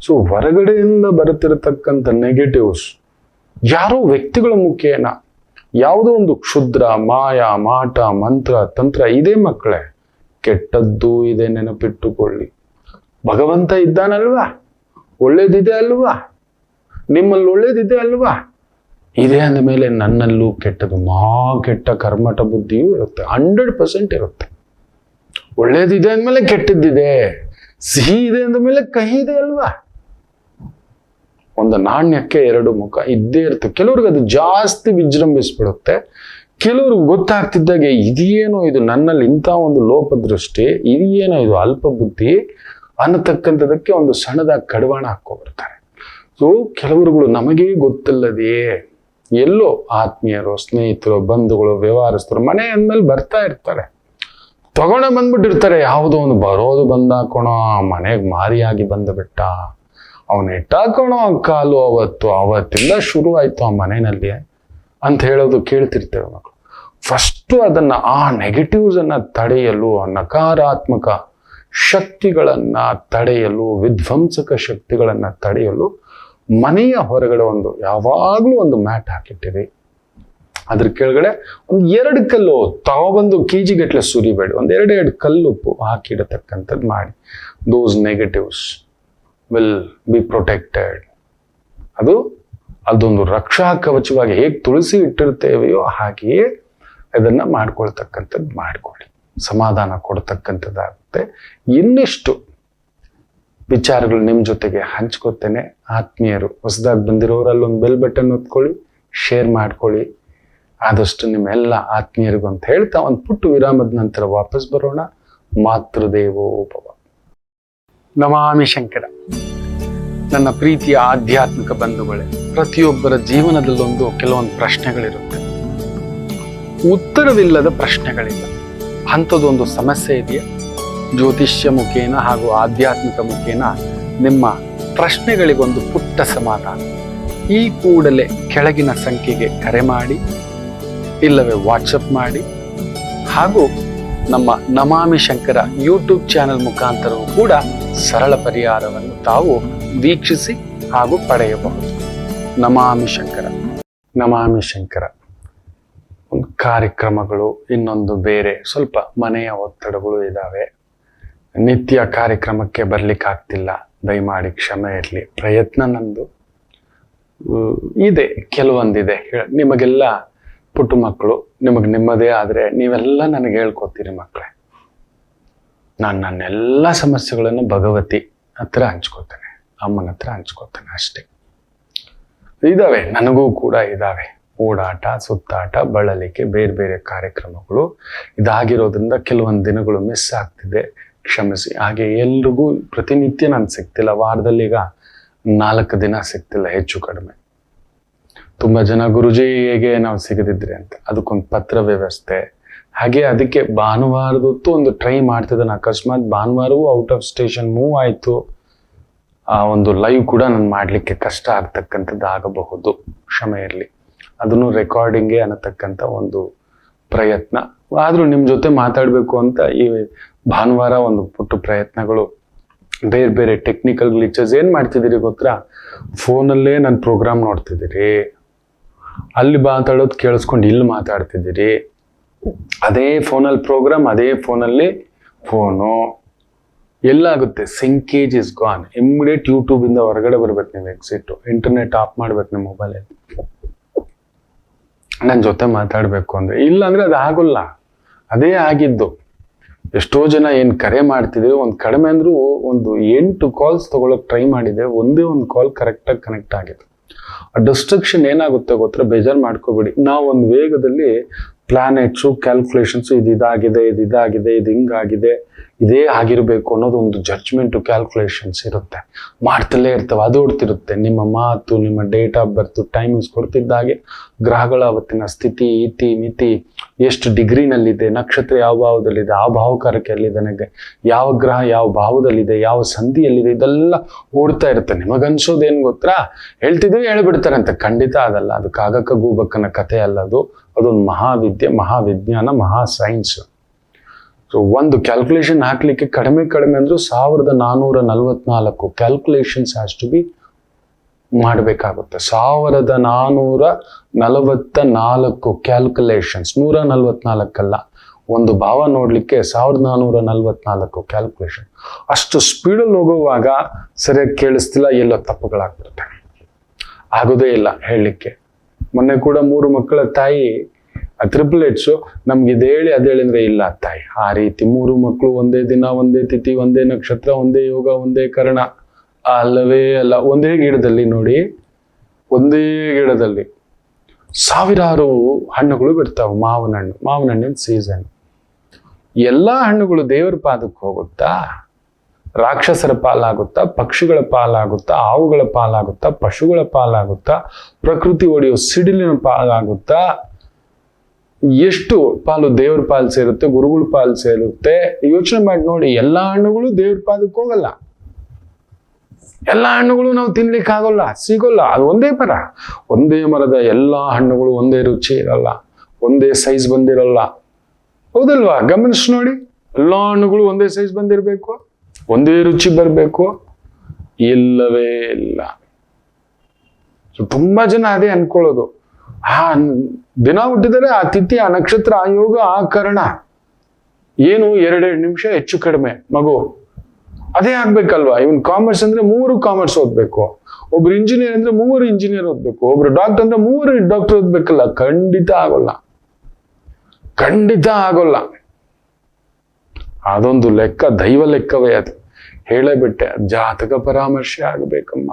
ಸೊ ಹೊರಗಡೆಯಿಂದ ಬರುತ್ತಿರತಕ್ಕಂಥ ನೆಗೆಟಿವ್ಸ್ ಯಾರೋ ವ್ಯಕ್ತಿಗಳ ಮುಖೇನ ಯಾವುದೋ ಒಂದು ಕ್ಷುದ್ರ ಮಾಯ ಮಾಟ ಮಂತ್ರ ತಂತ್ರ ಇದೆ ಮಕ್ಕಳೇ, ಕೆಟ್ಟದ್ದು ಇದೆ, ನೆನಪಿಟ್ಟುಕೊಳ್ಳಿ. ಭಗವಂತ ಇದ್ದಾನಲ್ವಾ, ಒಳ್ಳೇದಿದೆ ಅಲ್ವಾ, ನಿಮ್ಮಲ್ಲಿ ಒಳ್ಳೇದಿದೆ ಅಲ್ವಾ, ಇದೆ ಅಂದ ಮೇಲೆ ನನ್ನಲ್ಲೂ ಕೆಟ್ಟದು, ಕೆಟ್ಟ ಕರ್ಮಟ ಬುದ್ಧಿಯೂ ಇರುತ್ತೆ, 100% ಇರುತ್ತೆ. ಒಳ್ಳೇದಿದೆ ಅಂದಮೇಲೆ ಕೆಟ್ಟದ್ದಿದೆ, ಸಿಹಿ ಇದೆ ಅಂದಮೇಲೆ ಕಹಿ ಇದೆ ಅಲ್ವಾ. ಒಂದು ನಾಣ್ಯಕ್ಕೆ 2 ಮುಖ ಇದ್ದೇ ಇರುತ್ತೆ. ಕೆಲವ್ರಿಗೆ ಅದು ಜಾಸ್ತಿ ವಿಜೃಂಭಿಸ್ಬಿಡುತ್ತೆ, ಕೆಲವ್ರಿಗೆ ಗೊತ್ತಾಗ್ತಿದ್ದಾಗೆ ಇದೇನೋ ಇದು ನನ್ನಲ್ಲಿ ಇಂಥ ಒಂದು ಲೋಪದೃಷ್ಟಿ, ಇದೇನೋ ಇದು ಅಲ್ಪ ಬುದ್ಧಿ ಅನ್ನತಕ್ಕಂಥದಕ್ಕೆ ಒಂದು ಸಣ್ಣದಾಗಿ ಕಡಿವಾಣ ಹಾಕೋಬಿಡ್ತಾರೆ. ಸೊ ಕೆಲವರುಗಳು ನಮಗೇ ಗೊತ್ತಿಲ್ಲದೆಯೇ ಎಲ್ಲೋ ಆತ್ಮೀಯರು, ಸ್ನೇಹಿತರು, ಬಂಧುಗಳು, ವ್ಯವಹಾರಸ್ಥರು ಮನೆ ಅಂದ್ಮೇಲೆ ಬರ್ತಾ ಇರ್ತಾರೆ, ತಗೊಂಡ ಬಂದ್ಬಿಟ್ಟಿರ್ತಾರೆ. ಯಾವುದೋ ಒಂದು ಬರೋದು ಬಂದಾಕೋಣೋ, ಮನೆಗೆ ಮಾರಿಯಾಗಿ ಬಂದುಬಿಟ್ಟ, ಅವನು ಇಟ್ಟಾಕೋಣೋ ಕಾಲು, ಅವತ್ತಿಂದ ಶುರು ಆಯ್ತು ಆ ಮನೆಯಲ್ಲಿ ಅಂತ ಹೇಳೋದು ಕೇಳ್ತಿರ್ತೇವೆ ಮಕ್ಕಳು. ಫಸ್ಟು ಅದನ್ನ, ಆ ನೆಗೆಟಿವ್ಸ್ ಅನ್ನ ತಡೆಯಲು, ನಕಾರಾತ್ಮಕ ಶಕ್ತಿಗಳನ್ನ ತಡೆಯಲು, ವಿಧ್ವಂಸಕ ಶಕ್ತಿಗಳನ್ನ ತಡೆಯಲು ಮನೆಯ ಹೊರಗಡೆ ಒಂದು ಯಾವಾಗ್ಲೂ ಒಂದು ಮ್ಯಾಟ್ ಹಾಕಿಟ್ಟಿರಿ. ಅದ್ರ ಕೆಳಗಡೆ ಒಂದು 2 ಕಲ್ಲು ತಗೊಬಂದು ಕೆಜಿ ಗಟ್ಟಲೆ ಸುರಿಬೇಡಿ, ಒಂದು 2 ಕಲ್ಲುಪ್ಪು ಹಾಕಿಡತಕ್ಕಂಥದ್ದು ಮಾಡಿ. ದೋಸ್ ನೆಗೆಟಿವ್ಸ್ ವಿಲ್ ಬಿ ಪ್ರೊಟೆಕ್ಟೆಡ್. ಅದೊಂದು ರಕ್ಷಾ ಕವಚವಾಗಿ ಹೇಗೆ ತುಳಸಿ ಇಟ್ಟಿರ್ತೇವೆಯೋ ಹಾಗೆಯೇ ಅದನ್ನ ಮಾಡ್ಕೊಳ್ತಕ್ಕಂಥದ್ದು ಮಾಡ್ಕೊಳ್ಳಿ. ಸಮಾಧಾನ ಕೊಡ್ತಕ್ಕಂಥದ್ದಾಗುತ್ತೆ. ಇನ್ನಿಷ್ಟು ವಿಚಾರಗಳು ನಿಮ್ಮ ಜೊತೆಗೆ ಹಂಚ್ಕೋತೇನೆ. ಆತ್ಮೀಯರು ಹೊಸದಾಗಿ ಬಂದಿರೋರಲ್ಲಿ ಒಂದು ಬೆಲ್ ಬಟನ್ ಒತ್ಕೊಳ್ಳಿ, ಶೇರ್ ಮಾಡ್ಕೊಳ್ಳಿ. ಆದಷ್ಟು ನಿಮ್ಮೆಲ್ಲ ಆತ್ಮೀಯರಿಗೂ ಅಂತ ಹೇಳ್ತಾ ಒಂದು ಪುಟ್ಟು ವಿರಾಮದ ನಂತರ ವಾಪಸ್ ಬರೋಣ. ಮಾತೃದೇವೋಭವ. ನಮಾಮಿ ಶಂಕರ. ನನ್ನ ಪ್ರೀತಿಯ ಆಧ್ಯಾತ್ಮಿಕ ಬಂಧುಗಳೇ, ಪ್ರತಿಯೊಬ್ಬರ ಜೀವನದಲ್ಲೊಂದು ಕೆಲವೊಂದು ಪ್ರಶ್ನೆಗಳಿರುತ್ತೆ, ಉತ್ತರವಿಲ್ಲದ ಪ್ರಶ್ನೆಗಳಿಲ್ಲ. ಅಂಥದ್ದೊಂದು ಸಮಸ್ಯೆ ಇದೆಯಾ? ಜ್ಯೋತಿಷ್ಯ ಮುಖೇನ ಹಾಗೂ ಆಧ್ಯಾತ್ಮಿಕ ಮುಖೇನ ನಿಮ್ಮ ಪ್ರಶ್ನೆಗಳಿಗೊಂದು ಪುಟ್ಟ ಸಮಾಧಾನ. ಈ ಕೂಡಲೇ ಕೆಳಗಿನ ಸಂಖ್ಯೆಗೆ ಕರೆ ಮಾಡಿ, ಇಲ್ಲವೇ ವಾಟ್ಸಪ್ ಮಾಡಿ, ಹಾಗೂ ನಮ್ಮ ನಮಾಮಿ ಶಂಕರ ಯೂಟ್ಯೂಬ್ ಚಾನೆಲ್ ಮುಖಾಂತರವೂ ಕೂಡ ಸರಳ ಪರಿಹಾರವನ್ನು ತಾವು ವೀಕ್ಷಿಸಿ ಹಾಗೂ ಪಡೆಯಬಹುದು. ನಮಾಮಿ ಶಂಕರ. ನಮಾಮಿ ಶಂಕರ ಒಂದು ಕಾರ್ಯಕ್ರಮಗಳು, ಇನ್ನೊಂದು ಬೇರೆ ಸ್ವಲ್ಪ ಮನೆಯ ಒತ್ತಡಗಳು ಇದ್ದಾವೆ. ನಿತ್ಯ ಕಾರ್ಯಕ್ರಮಕ್ಕೆ ಬರ್ಲಿಕ್ಕಾಗ್ತಿಲ್ಲ, ದಯಮಾಡಿ ಕ್ಷಮೆ ಇರಲಿ. ಪ್ರಯತ್ನ ನಂದು ಇದೆ, ಕೆಲವೊಂದಿದೆ. ನಿಮಗೆಲ್ಲ ಪುಟ್ಟ ಮಕ್ಕಳು, ನಿಮಗೆ ನಿಮ್ಮದೇ ಆದರೆ ನೀವೆಲ್ಲ ನನಗೆ ಹೇಳ್ಕೊತೀರಿ ಮಕ್ಕಳೇ. ನಾನು ನನ್ನೆಲ್ಲ ಸಮಸ್ಯೆಗಳನ್ನು ಭಗವತಿ ಹತ್ರ ಹಂಚ್ಕೋತೇನೆ, ಅಮ್ಮನ ಹತ್ರ ಹಂಚ್ಕೋತೇನೆ ಅಷ್ಟೇ. ಇದಾವೆ, ನನಗೂ ಕೂಡ ಇದಾವೆ. ಓಡಾಟ, ಸುತ್ತಾಟ, ಬಳಲಿಕೆ, ಬೇರೆ ಬೇರೆ ಕಾರ್ಯಕ್ರಮಗಳು ಇದಾಗಿರೋದ್ರಿಂದ ಕೆಲವೊಂದು ದಿನಗಳು ಮಿಸ್ ಆಗ್ತಿದೆ, ಕ್ಷಮಿಸಿ. ಹಾಗೆ ಎಲ್ರಿಗೂ ಪ್ರತಿನಿತ್ಯ ನಾನು ಸಿಗ್ತಿಲ್ಲ, ವಾರದಲ್ಲಿ ಈಗ 4 ದಿನ ಸಿಗ್ತಿಲ್ಲ ಹೆಚ್ಚು ಕಡಿಮೆ. ತುಂಬ ಜನ ಗುರುಜಿ ಹೇಗೆ ನಾವು ಸಿಗದಿದ್ರಿ ಅಂತ, ಅದಕ್ಕೊಂದು ಪತ್ರ ವ್ಯವಸ್ಥೆ. ಹಾಗೆ ಅದಕ್ಕೆ ಭಾನುವಾರದೊತ್ತು ಒಂದು ಟ್ರೈ ಮಾಡ್ತಿದ್ದಾನೆ. ಅಕಸ್ಮಾತ್ ಭಾನುವಾರವೂ ಔಟ್ ಆಫ್ ಸ್ಟೇಷನ್ ಮೂವ್ ಆಯಿತು, ಆ ಒಂದು ಲೈವ್ ಕೂಡ ನಾನು ಮಾಡಲಿಕ್ಕೆ ಕಷ್ಟ ಆಗ್ತಕ್ಕಂಥದ್ದು ಆಗಬಹುದು, ಕ್ಷಮೆ ಇರಲಿ. ಅದನ್ನು ರೆಕಾರ್ಡಿಂಗೇ ಅನ್ನತಕ್ಕಂಥ ಒಂದು ಪ್ರಯತ್ನ. ಆದರೂ ನಿಮ್ಮ ಜೊತೆ ಮಾತಾಡಬೇಕು ಅಂತ ಈ ಭಾನುವಾರ ಒಂದು ಪುಟ್ಟ ಪ್ರಯತ್ನಗಳು. ಬೇರೆ ಬೇರೆ ಟೆಕ್ನಿಕಲ್ ಗ್ಲಿಚಸ್. ಏನು ಮಾಡ್ತಿದ್ದೀರಿ ಗೊತ್ತಾ? ಫೋನಲ್ಲೇ ನನ್ನ ಪ್ರೋಗ್ರಾಮ್ ನೋಡ್ತಿದ್ದೀರಿ, ಅಲ್ಲಿ ಮಾತಾಡೋದು ಕೇಳಿಸ್ಕೊಂಡು ಇಲ್ಲಿ ಮಾತಾಡ್ತಿದ್ದೀರಿ. ಅದೇ ಫೋನಲ್ಲಿ ಪ್ರೋಗ್ರಾಮ್, ಅದೇ ಫೋನಲ್ಲಿ ಫೋನು. ಎಲ್ಲಾಗುತ್ತೆ? Sinkage is gone. Immediate YouTube ಇಂದ ಹೊರಗಡೆ ಬರ್ಬೇಕು ನೀವು, ಎಕ್ಸಿಟ್, ಇಂಟರ್ನೆಟ್ ಆಫ್ ಮಾಡ್ಬೇಕು ನಿಮ್ಮ ಮೊಬೈಲಲ್ಲಿ. ನನ್ನ ಜೊತೆ ಮಾತಾಡ್ಬೇಕು ಅಂದ್ರೆ, ಇಲ್ಲ ಅಂದ್ರೆ ಅದು ಆಗೋಲ್ಲ. ಅದೇ ಆಗಿದ್ದು. ಎಷ್ಟೋ ಜನ ಏನ್ ಕರೆ ಮಾಡ್ತಿದ್ರು, ಒಂದು ಕಡಿಮೆ ಅಂದ್ರೂ ಒಂದು 8 ಕಾಲ್ಸ್ ತಗೊಳಕ್ ಟ್ರೈ ಮಾಡಿದೆ, ಒಂದೇ ಒಂದು ಕಾಲ್ ಕರೆಕ್ಟಾಗಿ ಕನೆಕ್ಟ್ ಆಗಿದೆ. ಆ ಡಿಸ್ಟ್ರಕ್ಷನ್ ಏನಾಗುತ್ತೆ ಗೊತ್ತಾ? ಬೇಜಾರು ಮಾಡ್ಕೋಬೇಡಿ. ನಾವು ಒಂದು ವೇಗದಲ್ಲಿ ಪ್ಲಾನೆಟ್ಸು, ಕ್ಯಾಲ್ಕುಲೇಷನ್ಸ್, ಇದಾಗಿದೆ, ಇದು ಹಿಂಗಾಗಿದೆ, ಇದೇ ಆಗಿರಬೇಕು ಅನ್ನೋದು ಒಂದು ಜಡ್ಜ್ಮೆಂಟು, ಕ್ಯಾಲ್ಕುಲೇಷನ್ಸ್ ಇರುತ್ತೆ, ಮಾಡ್ತಲೇ ಇರ್ತವೆ. ಅದು ಓಡ್ತಿರುತ್ತೆ. ನಿಮ್ಮ ಮಾತು, ನಿಮ್ಮ ಡೇಟ್ ಆಫ್ ಬರ್ತ್, ಟೈಮಿಂಗ್ಸ್ ಕೊಡ್ತಿದ್ದಾಗೆ ಗ್ರಹಗಳ ಅವತ್ತಿನ ಸ್ಥಿತಿ, ಇತಿ ಮಿತಿ, ಎಷ್ಟು ಡಿಗ್ರಿನಲ್ಲಿದೆ, ನಕ್ಷತ್ರ ಯಾವ ಭಾವದಲ್ಲಿದೆ, ಆ ಭಾವಕಾರಕ್ಕೆ ಎಲ್ಲಿದೆ, ಯಾವ ಗ್ರಹ ಯಾವ ಭಾವದಲ್ಲಿದೆ, ಯಾವ ಸಂಧಿಯಲ್ಲಿದೆ, ಇದೆಲ್ಲ ಓಡ್ತಾ ಇರುತ್ತೆ. ನಿಮಗನ್ಸೋದೇನು ಗೊತ್ತಾ? ಹೇಳ್ತಿದ್ರೆ ಹೇಳ್ಬಿಡ್ತಾರೆ ಅಂತ. ಖಂಡಿತ ಅದಲ್ಲ. ಅದು ಕಾಗಕ್ಕ ಗೂಬಕ್ಕನ ಕಥೆ ಅಲ್ಲ. ಅದೊಂದು ಮಹಾವಿದ್ಯೆ, ಮಹಾವಿಜ್ಞಾನ, ಮಹಾ ಸೈನ್ಸ್. ಸೊ ಒಂದು ಕ್ಯಾಲ್ಕುಲೇಷನ್ ಹಾಕ್ಲಿಕ್ಕೆ ಕಡಿಮೆ ಅಂದ್ರೂ 1444 ಕ್ಯಾಲ್ಕುಲೇಷನ್ಸ್ ಹ್ಯಾಸ್ ಟು ಬಿ ಮಾಡಬೇಕಾಗುತ್ತೆ. 1444 ಕ್ಯಾಲ್ಕುಲೇಷನ್ಸ್, 144 ಅಲ್ಲ. ಒಂದು ಭಾವ ನೋಡ್ಲಿಕ್ಕೆ 1444 ಕ್ಯಾಲ್ಕುಲೇಷನ್. ಅಷ್ಟು ಸ್ಪೀಡಲ್ಲಿ ಹೋಗುವಾಗ ಸರಿಯಾಗಿ ಕೇಳಿಸ್ತಿಲ್ಲ, ಎಲ್ಲೋ ತಪ್ಪುಗಳಾಗ್ಬಿಡುತ್ತೆ. ಆಗೋದೇ ಇಲ್ಲ ಹೇಳಲಿಕ್ಕೆ. ಮೊನ್ನೆ ಕೂಡ 3 ಮಕ್ಕಳ ತಾಯಿ ಟ್ರಿಪ್ಲೆಟ್ಸು ನಮ್ಗೆ ಇದೇಳಿ ಅದೇಳಿ ಅಂದ್ರೆ ಇಲ್ಲ ತಾಯಿ. ಆ ರೀತಿ 3 ಮಕ್ಕಳು, ಒಂದೇ ದಿನ, ಒಂದೇ ತಿಥಿ, ಒಂದೇ ನಕ್ಷತ್ರ, ಒಂದೇ ಯೋಗ, ಒಂದೇ ಕರ್ಣ, ಅಲ್ಲವೇ ಅಲ್ಲ. ಒಂದೇ ಗಿಡದಲ್ಲಿ ನೋಡಿ, ಒಂದೇ ಗಿಡದಲ್ಲಿ ಸಾವಿರಾರು ಹಣ್ಣುಗಳು ಬಿಡ್ತಾವೆ. ಮಾವಿನ ಹಣ್ಣಿನ ಸೀಸನ್. ಎಲ್ಲಾ ಹಣ್ಣುಗಳು ದೇವರ ಪಾದಕ್ಕೆ ಹೋಗುತ್ತಾ? ರಾಕ್ಷಸರ ಪಾಲಾಗುತ್ತಾ? ಪಕ್ಷಿಗಳ ಪಾಲಾಗುತ್ತಾ? ಹಾವುಗಳ ಪಾಲಾಗುತ್ತಾ? ಪಶುಗಳ ಪಾಲಾಗುತ್ತಾ? ಪ್ರಕೃತಿ ಒಡೆಯೋ ಸಿಡಿಲಿನ ಪಾಲಾಗುತ್ತಾ? ಎಷ್ಟು ಪಾಲು ದೇವ್ರ ಪಾಲು ಸೇರುತ್ತೆ, ಗುರುಗಳ ಪಾಲು ಸೇರುತ್ತೆ? ಯೋಚನೆ ಮಾಡಿ ನೋಡಿ. ಎಲ್ಲಾ ಹಣ್ಣುಗಳು ದೇವ್ರ ಪಾದಕ್ಕೆ ಹೋಗಲ್ಲ. ಎಲ್ಲಾ ಹಣ್ಣುಗಳು ನಾವು ತಿನ್ಲಿಕ್ಕೆ ಆಗೋಲ್ಲ, ಸಿಗೋಲ್ಲ. ಅದು ಒಂದೇ ಮರ, ಒಂದೇ ಮರದ ಎಲ್ಲಾ ಹಣ್ಣುಗಳು ಒಂದೇ ರುಚಿ ಇರಲ್ಲ, ಒಂದೇ ಸೈಜ್ ಬಂದಿರಲ್ಲ. ಹೌದಲ್ವಾ? ಗಮನಿಸಿ ನೋಡಿ. ಎಲ್ಲಾ ಹಣ್ಣುಗಳು ಒಂದೇ ಸೈಜ್ ಬಂದಿರಬೇಕು, ಒಂದೇ ರುಚಿ ಬರಬೇಕು, ಇಲ್ಲವೇ ಇಲ್ಲ. ತುಂಬಾ ಜನ ಅದೇ ಅನ್ಕೊಳ್ಳೋದು. ದಿನ ಹುಟ್ಟಿದರೆ ಆ ತಿಥಿ, ಆ ನಕ್ಷತ್ರ, ಆ ಯೋಗ, ಆ ಕರ್ಣ, ಏನು 2 ನಿಮಿಷ ಹೆಚ್ಚು ಕಡಿಮೆ ಮಗು ಅದೇ ಆಗ್ಬೇಕಲ್ವಾ? ಇವನ್ ಕಾಮರ್ಸ್ ಅಂದ್ರೆ 3 ಕಾಮರ್ಸ್ ಓದ್ಬೇಕು, ಒಬ್ರು ಇಂಜಿನಿಯರ್ ಅಂದ್ರೆ 3 ಇಂಜಿನಿಯರ್ ಓದ್ಬೇಕು, ಒಬ್ರು ಡಾಕ್ಟರ್ ಅಂದ್ರೆ 3 ಡಾಕ್ಟರ್ ಓದ್ಬೇಕಲ್ಲ. ಖಂಡಿತ ಆಗೋಲ್ಲ. ಅದೊಂದು ಲೆಕ್ಕ, ದೈವ ಲೆಕ್ಕವೇ ಅದು. ಹೇಳಬಿಟ್ಟೆ, ಜಾತಕ ಪರಾಮರ್ಶೆ ಆಗಬೇಕಮ್ಮ.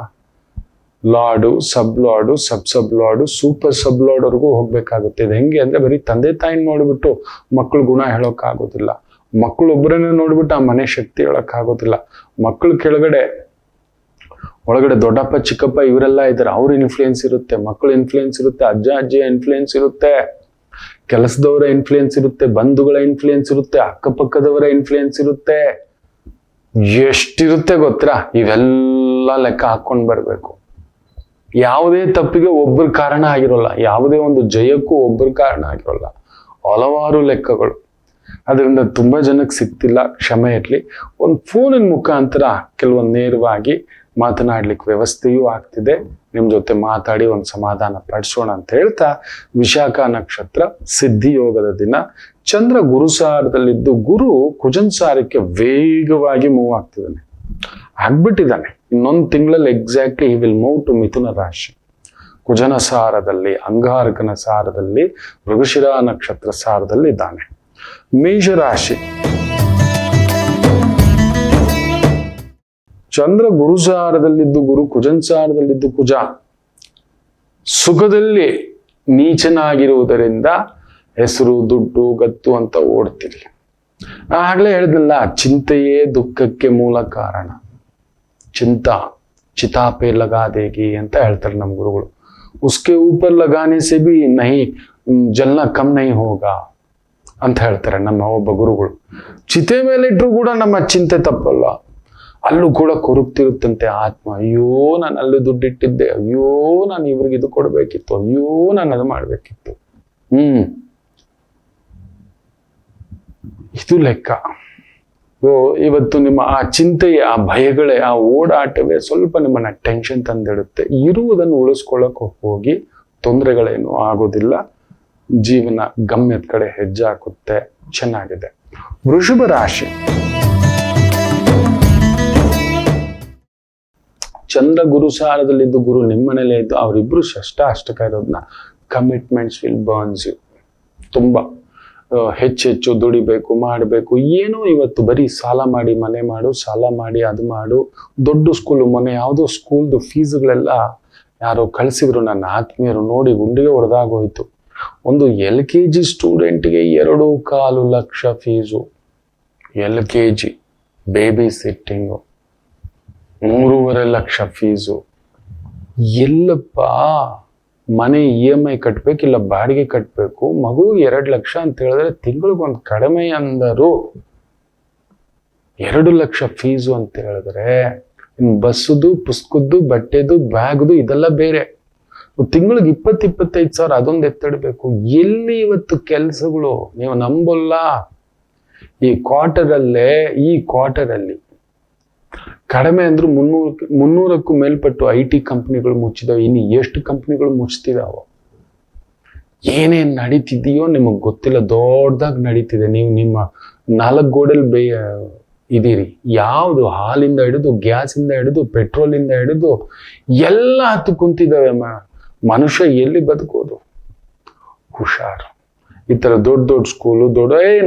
ಲಾರ್ಡು, ಸಬ್ ಲಾರ್ಡು, ಸಬ್ ಲಾರ್ಡು, ಸೂಪರ್ ಸಬ್ ಲಾರ್ಡ್ವರೆಗೂ ಹೋಗ್ಬೇಕಾಗುತ್ತೆ. ಇದು ಹೆಂಗೆ ಅಂದ್ರೆ, ಬರೀ ತಂದೆ ತಾಯಿನ ನೋಡ್ಬಿಟ್ಟು ಮಕ್ಕಳು ಗುಣ ಹೇಳೋಕ್ಕಾಗೋದಿಲ್ಲ. ಮಕ್ಕಳು ಒಬ್ಬರನ್ನೇ ನೋಡ್ಬಿಟ್ಟು ಆ ಮನೆ ಶಕ್ತಿ ಹೇಳೋಕ್ಕಾಗೋದಿಲ್ಲ. ಮಕ್ಕಳು ಕೆಳಗಡೆ ಒಳಗಡೆ ದೊಡ್ಡಪ್ಪ ಚಿಕ್ಕಪ್ಪ ಇವರೆಲ್ಲ ಇದ್ದಾರೆ, ಅವ್ರ ಇನ್ಫ್ಲೂಯೆನ್ಸ್ ಇರುತ್ತೆ, ಮಕ್ಕಳ ಇನ್ಫ್ಲೂಯೆನ್ಸ್ ಇರುತ್ತೆ, ಅಜ್ಜ ಅಜ್ಜಿಯ ಇನ್ಫ್ಲೂಯೆನ್ಸ್ ಇರುತ್ತೆ, ಕೆಲಸದವರ ಇನ್ಫ್ಲೂಯೆನ್ಸ್ ಇರುತ್ತೆ, ಬಂಧುಗಳ ಇನ್ಫ್ಲೂಯೆನ್ಸ್ ಇರುತ್ತೆ, ಅಕ್ಕಪಕ್ಕದವರ ಇನ್ಫ್ಲೂಯೆನ್ಸ್ ಇರುತ್ತೆ. ಎಷ್ಟಿರುತ್ತೆ ಗೊತ್ತಾ? ಇವೆಲ್ಲ ಲೆಕ್ಕ ಹಾಕೊಂಡು ಬರ್ಬೇಕು. ಯಾವುದೇ ತಪ್ಪಿಗೆ ಒಬ್ಬರ ಕಾರಣ ಆಗಿರೋಲ್ಲ, ಯಾವುದೇ ಒಂದು ಜಯಕ್ಕೂ ಒಬ್ಬರ ಕಾರಣ ಆಗಿರೋಲ್ಲ. ಹಲವಾರು ಲೆಕ್ಕಗಳು. ಅದರಿಂದ ತುಂಬಾ ಜನಕ್ಕೆ ಸಿಗ್ತಿಲ್ಲ, ಕ್ಷಮೆ ಇರ್ಲಿ. ಒಂದು ಫೋನಿನ ಮುಖಾಂತರ ಕೆಲವೊಂದು ನೇರವಾಗಿ ಮಾತನಾಡ್ಲಿಕ್ಕೆ ವ್ಯವಸ್ಥೆಯೂ ಆಗ್ತಿದೆ. ನಿಮ್ ಜೊತೆ ಮಾತಾಡಿ ಒಂದು ಸಮಾಧಾನ ಪಡಿಸೋಣ ಅಂತ ಹೇಳ್ತಾ, ವಿಶಾಖ ನಕ್ಷತ್ರ ಸಿದ್ಧಿ ಯೋಗದ ದಿನ. ಚಂದ್ರ ಗುರುಸಾರದಲ್ಲಿದ್ದು ಗುರು ಕುಜನ್ ಸಾರಕ್ಕೆ ವೇಗವಾಗಿ ಮೂವ್ ಆಗ್ಬಿಟ್ಟಿದ್ದಾನೆ. ಇನ್ನೊಂದು ತಿಂಗಳಲ್ಲಿ exactly he will move to ಮಿಥುನ ರಾಶಿ. ಕುಜನ ಸಾರದಲ್ಲಿ, ಅಂಗಾರಕನ ಸಾರದಲ್ಲಿ, ಮೃಗಶಿರ ನಕ್ಷತ್ರ ಸಾರದಲ್ಲಿ ಇದ್ದಾನೆ. ಮೇಷರಾಶಿ. ಚಂದ್ರ ಗುರುಸಾರದಲ್ಲಿದ್ದು ಗುರು, ಕುಜನ್ ಸಾರದಲ್ಲಿದ್ದು ಕುಜ ಸುಖದಲ್ಲಿ ನೀಚನಾಗಿರುವುದರಿಂದ ಹೆಸರು, ದುಡ್ಡು, ಗತ್ತು ಅಂತ ಓಡ್ತಿರ್ಲಿ. ಆಗ್ಲೇ ಹೇಳಿದ್ನಲ್ಲ, ಚಿಂತೆಯೇ ದುಃಖಕ್ಕೆ ಮೂಲ ಕಾರಣ. ಚಿತಾ ಪೇ ಲಗಾ ದೇಗಿ ಅಂತ ಹೇಳ್ತಾರೆ ನಮ್ಮ ಗುರುಗಳು. ಉಸ್ಕೆ ಊಪರ್ ಲಗಾನೆ ಸೆ ಬಿ ನಹಿ ಜಲ್ನ ಕಮ್ ನಹಿ ಹೋಗಾ ಅಂತ ಹೇಳ್ತಾರೆ ನಮ್ಮ ಒಬ್ಬ ಗುರುಗಳು. ಚಿತೆ ಮೇಲೆ ಇಟ್ರು ಕೂಡ ನಮ್ಮ ಚಿಂತೆ ತಪ್ಪಲ್ಲ. ಅಲ್ಲೂ ಕೂಡ ಕೊರಗ್ತಿರುತ್ತಂತೆ ಆತ್ಮ. ಅಯ್ಯೋ, ನಾನು ಅಲ್ಲಿ ದುಡ್ಡಿಟ್ಟಿದ್ದೆ, ಅಯ್ಯೋ ನಾನು ಇವ್ರಿಗೆ ಇದು ಕೊಡ್ಬೇಕಿತ್ತು, ಅಯ್ಯೋ ನಾನು ಅದು ಮಾಡ್ಬೇಕಿತ್ತು. ಇದು ಲೆಕ್ಕ. ಇವತ್ತು ನಿಮ್ಮ ಆ ಚಿಂತೆಯ, ಆ ಭಯಗಳೇ, ಆ ಓಡಾಟವೇ ಸ್ವಲ್ಪ ನಿಮ್ಮನ್ನ ಟೆನ್ಷನ್ ತಂದಿಡುತ್ತೆ. ಇರುವುದನ್ನು ಉಳಿಸ್ಕೊಳ್ಳೋಕೆ ಹೋಗಿ ತೊಂದರೆಗಳೇನು ಆಗೋದಿಲ್ಲ. ಜೀವನ ಗಮ್ಯದ ಕಡೆ ಹೆಜ್ಜೆ ಹಾಕುತ್ತೆ. ಚೆನ್ನಾಗಿದೆ. ವೃಷಭ ರಾಶಿ, ಚಂದ್ರ ಗುರು ಸಾರದಲ್ಲಿದ್ದು ಗುರು ನಿಮ್ಮನೇಲೆ ಇದ್ದು ಅವರಿಬ್ರು ಅಷ್ಟಕ ಇರೋದನ್ನ ಕಮಿಟ್ಮೆಂಟ್ಸ್ ವಿಲ್ ಬರ್ನ್ಸ್ ಯು. ತುಂಬಾ ಹೆಚ್ಚೆಚ್ಚು ದುಡಿಬೇಕು, ಮಾಡಬೇಕು. ಏನೋ ಇವತ್ತು ಬರೀ ಸಾಲ ಮಾಡಿ ಮನೆ ಮಾಡು, ಸಾಲ ಮಾಡಿ ಅದು ಮಾಡು. ದೊಡ್ಡ ಸ್ಕೂಲು, ಮೊನ್ನೆ ಯಾವುದೋ ಸ್ಕೂಲ್ದು ಫೀಸ್ಗಳೆಲ್ಲ ಯಾರೋ ಕಳಿಸಿದ್ರು ನನ್ನ ಆತ್ಮೀಯರು, ನೋಡಿ ಗುಂಡಿಗೆ ಹೊಡೆದಾಗೋಯ್ತು. ಒಂದು LKG ಸ್ಟೂಡೆಂಟ್ಗೆ 2.25 lakh fees. LKG baby sitting 3.5 lakh fees. ಎಲ್ಲಪ್ಪ ಮನೆ EMI ಕಟ್ಬೇಕು, ಇಲ್ಲ ಬಾಡಿಗೆ ಕಟ್ಟಬೇಕು. ಮಗು 2 ಲಕ್ಷ ಅಂತ ಹೇಳಿದ್ರೆ ತಿಂಗಳಿಗೊಂದು ಕಡಿಮೆ ಅಂದರು 2 ಲಕ್ಷ ಫೀಸು ಅಂತ ಹೇಳಿದ್ರೆ ಇನ್ನು ಬಸ್ಸುದು, ಪುಸ್ತಕದ್ದು, ಬಟ್ಟೆದು, ಬ್ಯಾಗ್ದು ಇದೆಲ್ಲ ಬೇರೆ. ತಿಂಗಳಿಗೆ 20-25 ಸಾವಿರ ಅದೊಂದು ಎತ್ತಿಡ್ಬೇಕು. ಎಲ್ಲಿ ಇವತ್ತು ಕೆಲಸಗಳು ನೀವು ನಂಬಲ್ಲ. ಈ ಕ್ವಾರ್ಟರಲ್ಲಿ ಕಡಿಮೆ ಅಂದ್ರೂ 300ಕ್ಕೂ ಮೇಲ್ಪಟ್ಟು IT ಕಂಪ್ನಿಗಳು ಮುಚ್ಚಿದಾವೆ. ಇನ್ನು ಎಷ್ಟು ಕಂಪ್ನಿಗಳು ಮುಚ್ತಿದಾವೋ, ಏನೇನ್ ನಡೀತಿದೆಯೋ ನಿಮಗ್ ಗೊತ್ತಿಲ್ಲ. ದೊಡ್ಡದಾಗಿ ನಡೀತಿದೆ. ನೀವು ನಿಮ್ಮ 4 ಗೋಡೆಯಲ್ಲಿ ಇದೀರಿ. ಯಾವುದು ಹಾಲಿಂದ ಹಿಡಿದು, ಗ್ಯಾಸಿಂದ ಹಿಡಿದು, ಪೆಟ್ರೋಲಿಂದ ಹಿಡಿದು ಎಲ್ಲ ಹತ್ತು ಕುಂತಿದ್ದಾವೆ. ಮನುಷ್ಯ ಎಲ್ಲಿ ಬದುಕೋದು? ಹುಷಾರು. ಈ ತರ ದೊಡ್ಡ ಸ್ಕೂಲು,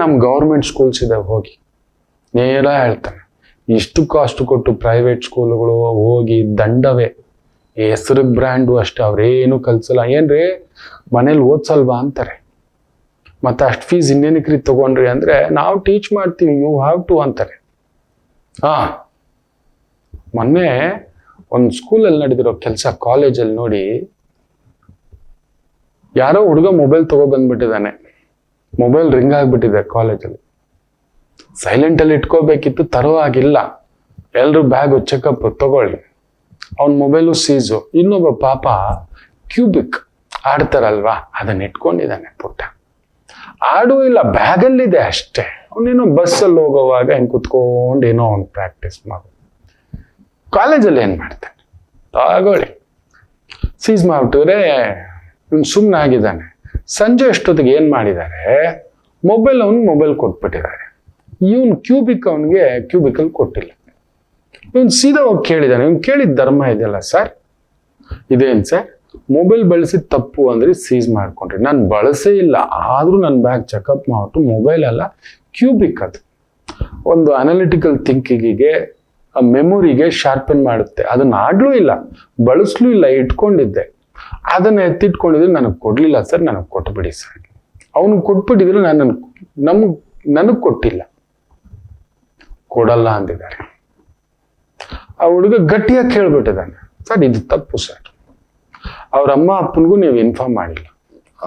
ನಮ್ ಗೌರ್ಮೆಂಟ್ ಸ್ಕೂಲ್ಸ್ ಇದಾವೆ, ಹೋಗಿ ನೇರ ಹೇಳ್ತಾನೆ. ಇಷ್ಟು ಕಾಸ್ಟ್ ಕೊಟ್ಟು ಪ್ರೈವೇಟ್ ಸ್ಕೂಲುಗಳು ಹೋಗಿ ದಂಡವೇ. ಹೆಸರು ಬ್ರ್ಯಾಂಡು ಅಷ್ಟೇ, ಅವ್ರೇನು ಕಲ್ಸಲ್ಲ. ಏನ್ರಿ ಮನೇಲಿ ಓದ್ಸಲ್ವಾ ಅಂತಾರೆ. ಮತ್ತೆ ಅಷ್ಟು ಫೀಸ್ ಇನ್ನೇನಕ್ರಿ ತಗೊಂಡ್ರಿ ಅಂದ್ರೆ, ನಾವು ಟೀಚ್ ಮಾಡ್ತೀವಿ, ಯು ಹ್ಯಾವ್ ಟು ಅಂತಾರೆ. ಮೊನ್ನೆ ಒಂದು ಸ್ಕೂಲಲ್ಲಿ ನಡೆದಿರೋ ಕೆಲಸ, ಕಾಲೇಜಲ್ಲಿ ನೋಡಿ, ಯಾರೋ ಹುಡುಗ ಮೊಬೈಲ್ ಬಂದ್ಬಿಟ್ಟಿದ್ದಾನೆ. ಮೊಬೈಲ್ ರಿಂಗ್ ಆಗ್ಬಿಟ್ಟಿದೆ ಕಾಲೇಜಲ್ಲಿ. ಸೈಲೆಂಟಲ್ಲಿ ಇಟ್ಕೋಬೇಕಿತ್ತು, ತರೋ ಆಗಿಲ್ಲ. ಎಲ್ರು ಬ್ಯಾಗು ಚೆಕಪ್ ತಗೊಳ್ಳಿ. ಅವನ ಮೊಬೈಲು ಸೀಸು. ಇನ್ನೊಬ್ಬ ಪಾಪ ಕ್ಯೂಬಿಕ್ ಆಡ್ತಾರಲ್ವಾ, ಅದನ್ನ ಇಟ್ಕೊಂಡಿದ್ದಾನೆ. ಪುಟ್ಟ ಆಡೂ ಇಲ್ಲ, ಬ್ಯಾಗಲ್ಲಿದೆ ಅಷ್ಟೇ. ಅವನೇನೋ ಬಸ್ಸಲ್ಲಿ ಹೋಗೋವಾಗ ಹೆಂಗೆ ಕುತ್ಕೊಂಡು ಏನೋ ಅವ್ನು ಪ್ರಾಕ್ಟೀಸ್ ಮಾಡು. ಕಾಲೇಜಲ್ಲಿ ಏನ್ ಮಾಡ್ತಾನೆ? ತಗೊಳ್ಳಿ, ಸೀಸ್ ಮಾಡ್ಬಿಟ್ರೆ ಇವ್ನು ಸುಮ್ಮನೆ ಆಗಿದ್ದಾನೆ. ಸಂಜೆ ಅಷ್ಟೊತ್ತಿಗೆ ಏನ್ ಮಾಡಿದ್ದಾರೆ, ಮೊಬೈಲ್ ಕೊಟ್ಬಿಟ್ಟಿದ್ದಾರೆ. ಇವನ್ ಕ್ಯೂಬಿಕ್ ಅವನಿಗೆ ಕ್ಯೂಬಿಕಲ್ ಕೊಟ್ಟಿಲ್ಲ. ಇವನ್ ಸೀದಾ ಹೋಗಿ ಕೇಳಿದಾನೆ. ಇವ್ನು ಕೇಳಿದ ಧರ್ಮ ಇದೆಯಲ್ಲ, ಸರ್ ಇದೇನ್ ಸರ್, ಮೊಬೈಲ್ ಬಳಸಿದ ತಪ್ಪು ಅಂದ್ರೆ ಸೀಸ್ ಮಾಡ್ಕೊಂಡ್ರಿ. ನಾನು ಬಳಸೇ ಇಲ್ಲ, ಆದ್ರೂ ನನ್ನ ಬ್ಯಾಗ್ ಚೆಕಪ್ ಮಾಡ್ಬಿಟ್ಟು ಮೊಬೈಲ್ ಅಲ್ಲ ಕ್ಯೂಬಿಕ್, ಅದು ಒಂದು ಅನಾಲಿಟಿಕಲ್ ಥಿಂಕಿಂಗಿಗೆ, ಮೆಮೊರಿಗೆ ಶಾರ್ಪನ್ ಮಾಡುತ್ತೆ. ಅದನ್ನ ಆಡ್ಲೂ ಇಲ್ಲ, ಬಳಸ್ಲೂ ಇಲ್ಲ, ಇಟ್ಕೊಂಡಿದ್ದೆ. ಅದನ್ನ ಎತ್ತಿಟ್ಕೊಂಡಿದ್ರೆ ನನಗೆ ಕೊಡ್ಲಿಲ್ಲ ಸರ್, ನನಗೆ ಕೊಟ್ಬಿಡಿ ಸರ್. ಅವನು ಕೊಟ್ಬಿಟ್ಟಿದ್ರು ನನಗ್ ಕೊಟ್ಟಿಲ್ಲ, ಕೊಡಲ್ಲ ಅಂದಿದ್ದಾರೆ. ಆ ಹುಡುಗ ಗಟ್ಟಿಯಾಗಿ ಕೇಳ್ಬಿಟ್ಟಿದ್ದಾನೆ, ಸರ್ ಇದು ತಪ್ಪು ಸರ್, ಅವ್ರ ಅಮ್ಮ ಅಪ್ಪನಿಗೂ ನೀವು ಇನ್ಫಾರ್ಮ್ ಮಾಡಿಲ್ಲ,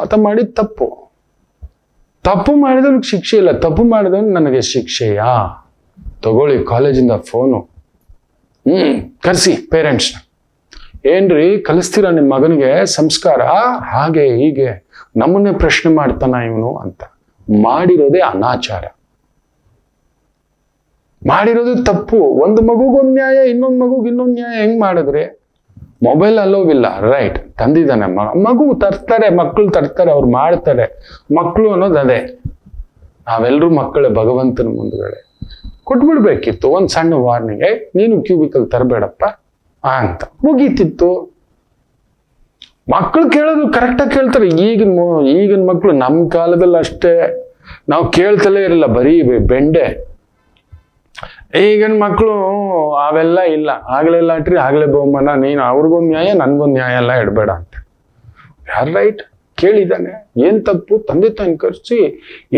ಆತ ಮಾಡಿದ ತಪ್ಪು ಮಾಡಿದವನಿಗೆ ಶಿಕ್ಷೆ ಇಲ್ಲ, ತಪ್ಪು ಮಾಡಿದವನು ನನಗೆ ಶಿಕ್ಷೆಯಾ? ತಗೊಳ್ಳಿ ಕಾಲೇಜಿಂದ ಫೋನು, ಕರ್ಸಿ ಪೇರೆಂಟ್ಸ್ನ. ಏನ್ರಿ ಕಲಿಸ್ತೀರಾ ನಿಮ್ಮ ಮಗನಿಗೆ ಸಂಸ್ಕಾರ? ಹಾಗೆ ಹೀಗೆ ನಮ್ಮನ್ನೇ ಪ್ರಶ್ನೆ ಮಾಡ್ತಾನ ಇವನು ಅಂತ. ಮಾಡಿರೋದೇ ಅನಾಚಾರ, ಮಾಡಿರೋದು ತಪ್ಪು. ಒಂದು ಮಗುಗೊಂದು ನ್ಯಾಯ, ಇನ್ನೊಂದು ಇನ್ನೊಂದು ನ್ಯಾಯ ಹೆಂಗ್ ಮಾಡಿದ್ರೆ? ಮೊಬೈಲ್ ಅಲ್ಲೋವಿಲ್ಲ, ರೈಟ್, ತಂದಿದ್ದಾನೆ ಮಗು ತರ್ತಾರೆ, ಮಕ್ಕಳು ತರ್ತಾರೆ, ಅವ್ರು ಮಾಡ್ತಾರೆ. ಮಕ್ಕಳು ಅನ್ನೋದು ಅದೇ, ನಾವೆಲ್ಲರೂ ಮಕ್ಕಳೇ ಭಗವಂತನ ಮುಂದ್ಗಡೆ. ಕೊಟ್ಬಿಡ್ಬೇಕಿತ್ತು ಒಂದು ಸಣ್ಣ ವಾರ್ನಿಂಗ್, ನೀನು ಕ್ಯೂಬಿಕಲ್ ತರಬೇಡಪ್ಪ ಅಂತ, ಮುಗೀತಿತ್ತು. ಮಕ್ಕಳು ಕೇಳೋದು ಕರೆಕ್ಟಾಗಿ ಕೇಳ್ತಾರೆ. ಈಗಿನ ಮಕ್ಕಳು ನಮ್ಮ ಕಾಲದಲ್ಲಿ ಅಷ್ಟೇ, ನಾವು ಕೇಳ್ತಲೇ ಇರಲಿಲ್ಲ, ಬರೀ ಬೆಂಡೆ. ಈಗಿನ ಮಕ್ಕಳು ಅವೆಲ್ಲ ಇಲ್ಲ, ಆಗ್ಲೇ ಲಾಟ್ರಿ, ಆಗ್ಲೇ ಬಹುಮಾನ, ನೀನು ಅವ್ರಿಗೊಂದು ನ್ಯಾಯ ನನ್ಗೊಂದು ನ್ಯಾಯ ಎಲ್ಲ ಇಡಬೇಡ ಅಂತ. ಯಾರು ರೈಟ್ ಕೇಳಿದಾನೆ, ಏನ್ ತಪ್ಪು? ತಂದೆ ತಾಯಿ ಕರ್ಸಿ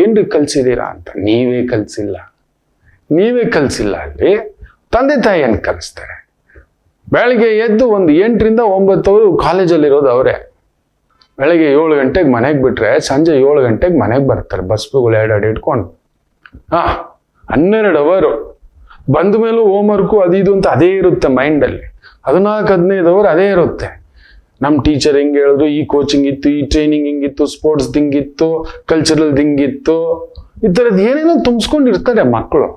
ಏನ್ರಿ ಕಲ್ಸಿದೀರಾ ಅಂತ. ನೀವೇ ಕಲ್ಸಿಲ್ಲ ಅಲ್ಲಿ, ತಂದೆ ತಾಯಿ ಏನ್ ಕಲಿಸ್ತಾರೆ? ಬೆಳಗ್ಗೆ ಎದ್ದು ಒಂದು 8 ರಿಂದ 9 ಅವರು ಕಾಲೇಜಲ್ಲಿರೋದು ಅವರೇ. ಬೆಳಗ್ಗೆ 7 ಗಂಟೆಗೆ ಮನೆಗೆ ಬಿಟ್ರೆ ಸಂಜೆ 7 ಗಂಟೆಗೆ ಮನೆಗೆ ಬರ್ತಾರೆ, ಬಸ್ಗಳು 2 ಇಟ್ಕೊಂಡು. 12 ಅವರು ಬಂದ ಮೇಲೂ ಹೋಮ್ವರ್ಕು ಅದು ಇದು ಅಂತ ಅದೇ ಇರುತ್ತೆ ಮೈಂಡಲ್ಲಿ. 14-15 ಅವರ್ ಅದೇ ಇರುತ್ತೆ. ನಮ್ಮ ಟೀಚರ್ ಹಿಂಗೆ ಹೇಳಿದ್ರು, ಈ ಕೋಚಿಂಗ್ ಇತ್ತು, ಈ ಟ್ರೈನಿಂಗ್ ಹಿಂಗಿತ್ತು, ಸ್ಪೋರ್ಟ್ಸ್ ಹಿಂಗಿತ್ತು, ಕಲ್ಚರಲ್ ಹಿಂಗಿತ್ತು, ಈ ಥರದ್ದು ಏನೇನೋ ತುಂಬಿಸ್ಕೊಂಡಿರ್ತಾರೆ ಮಕ್ಕಳು.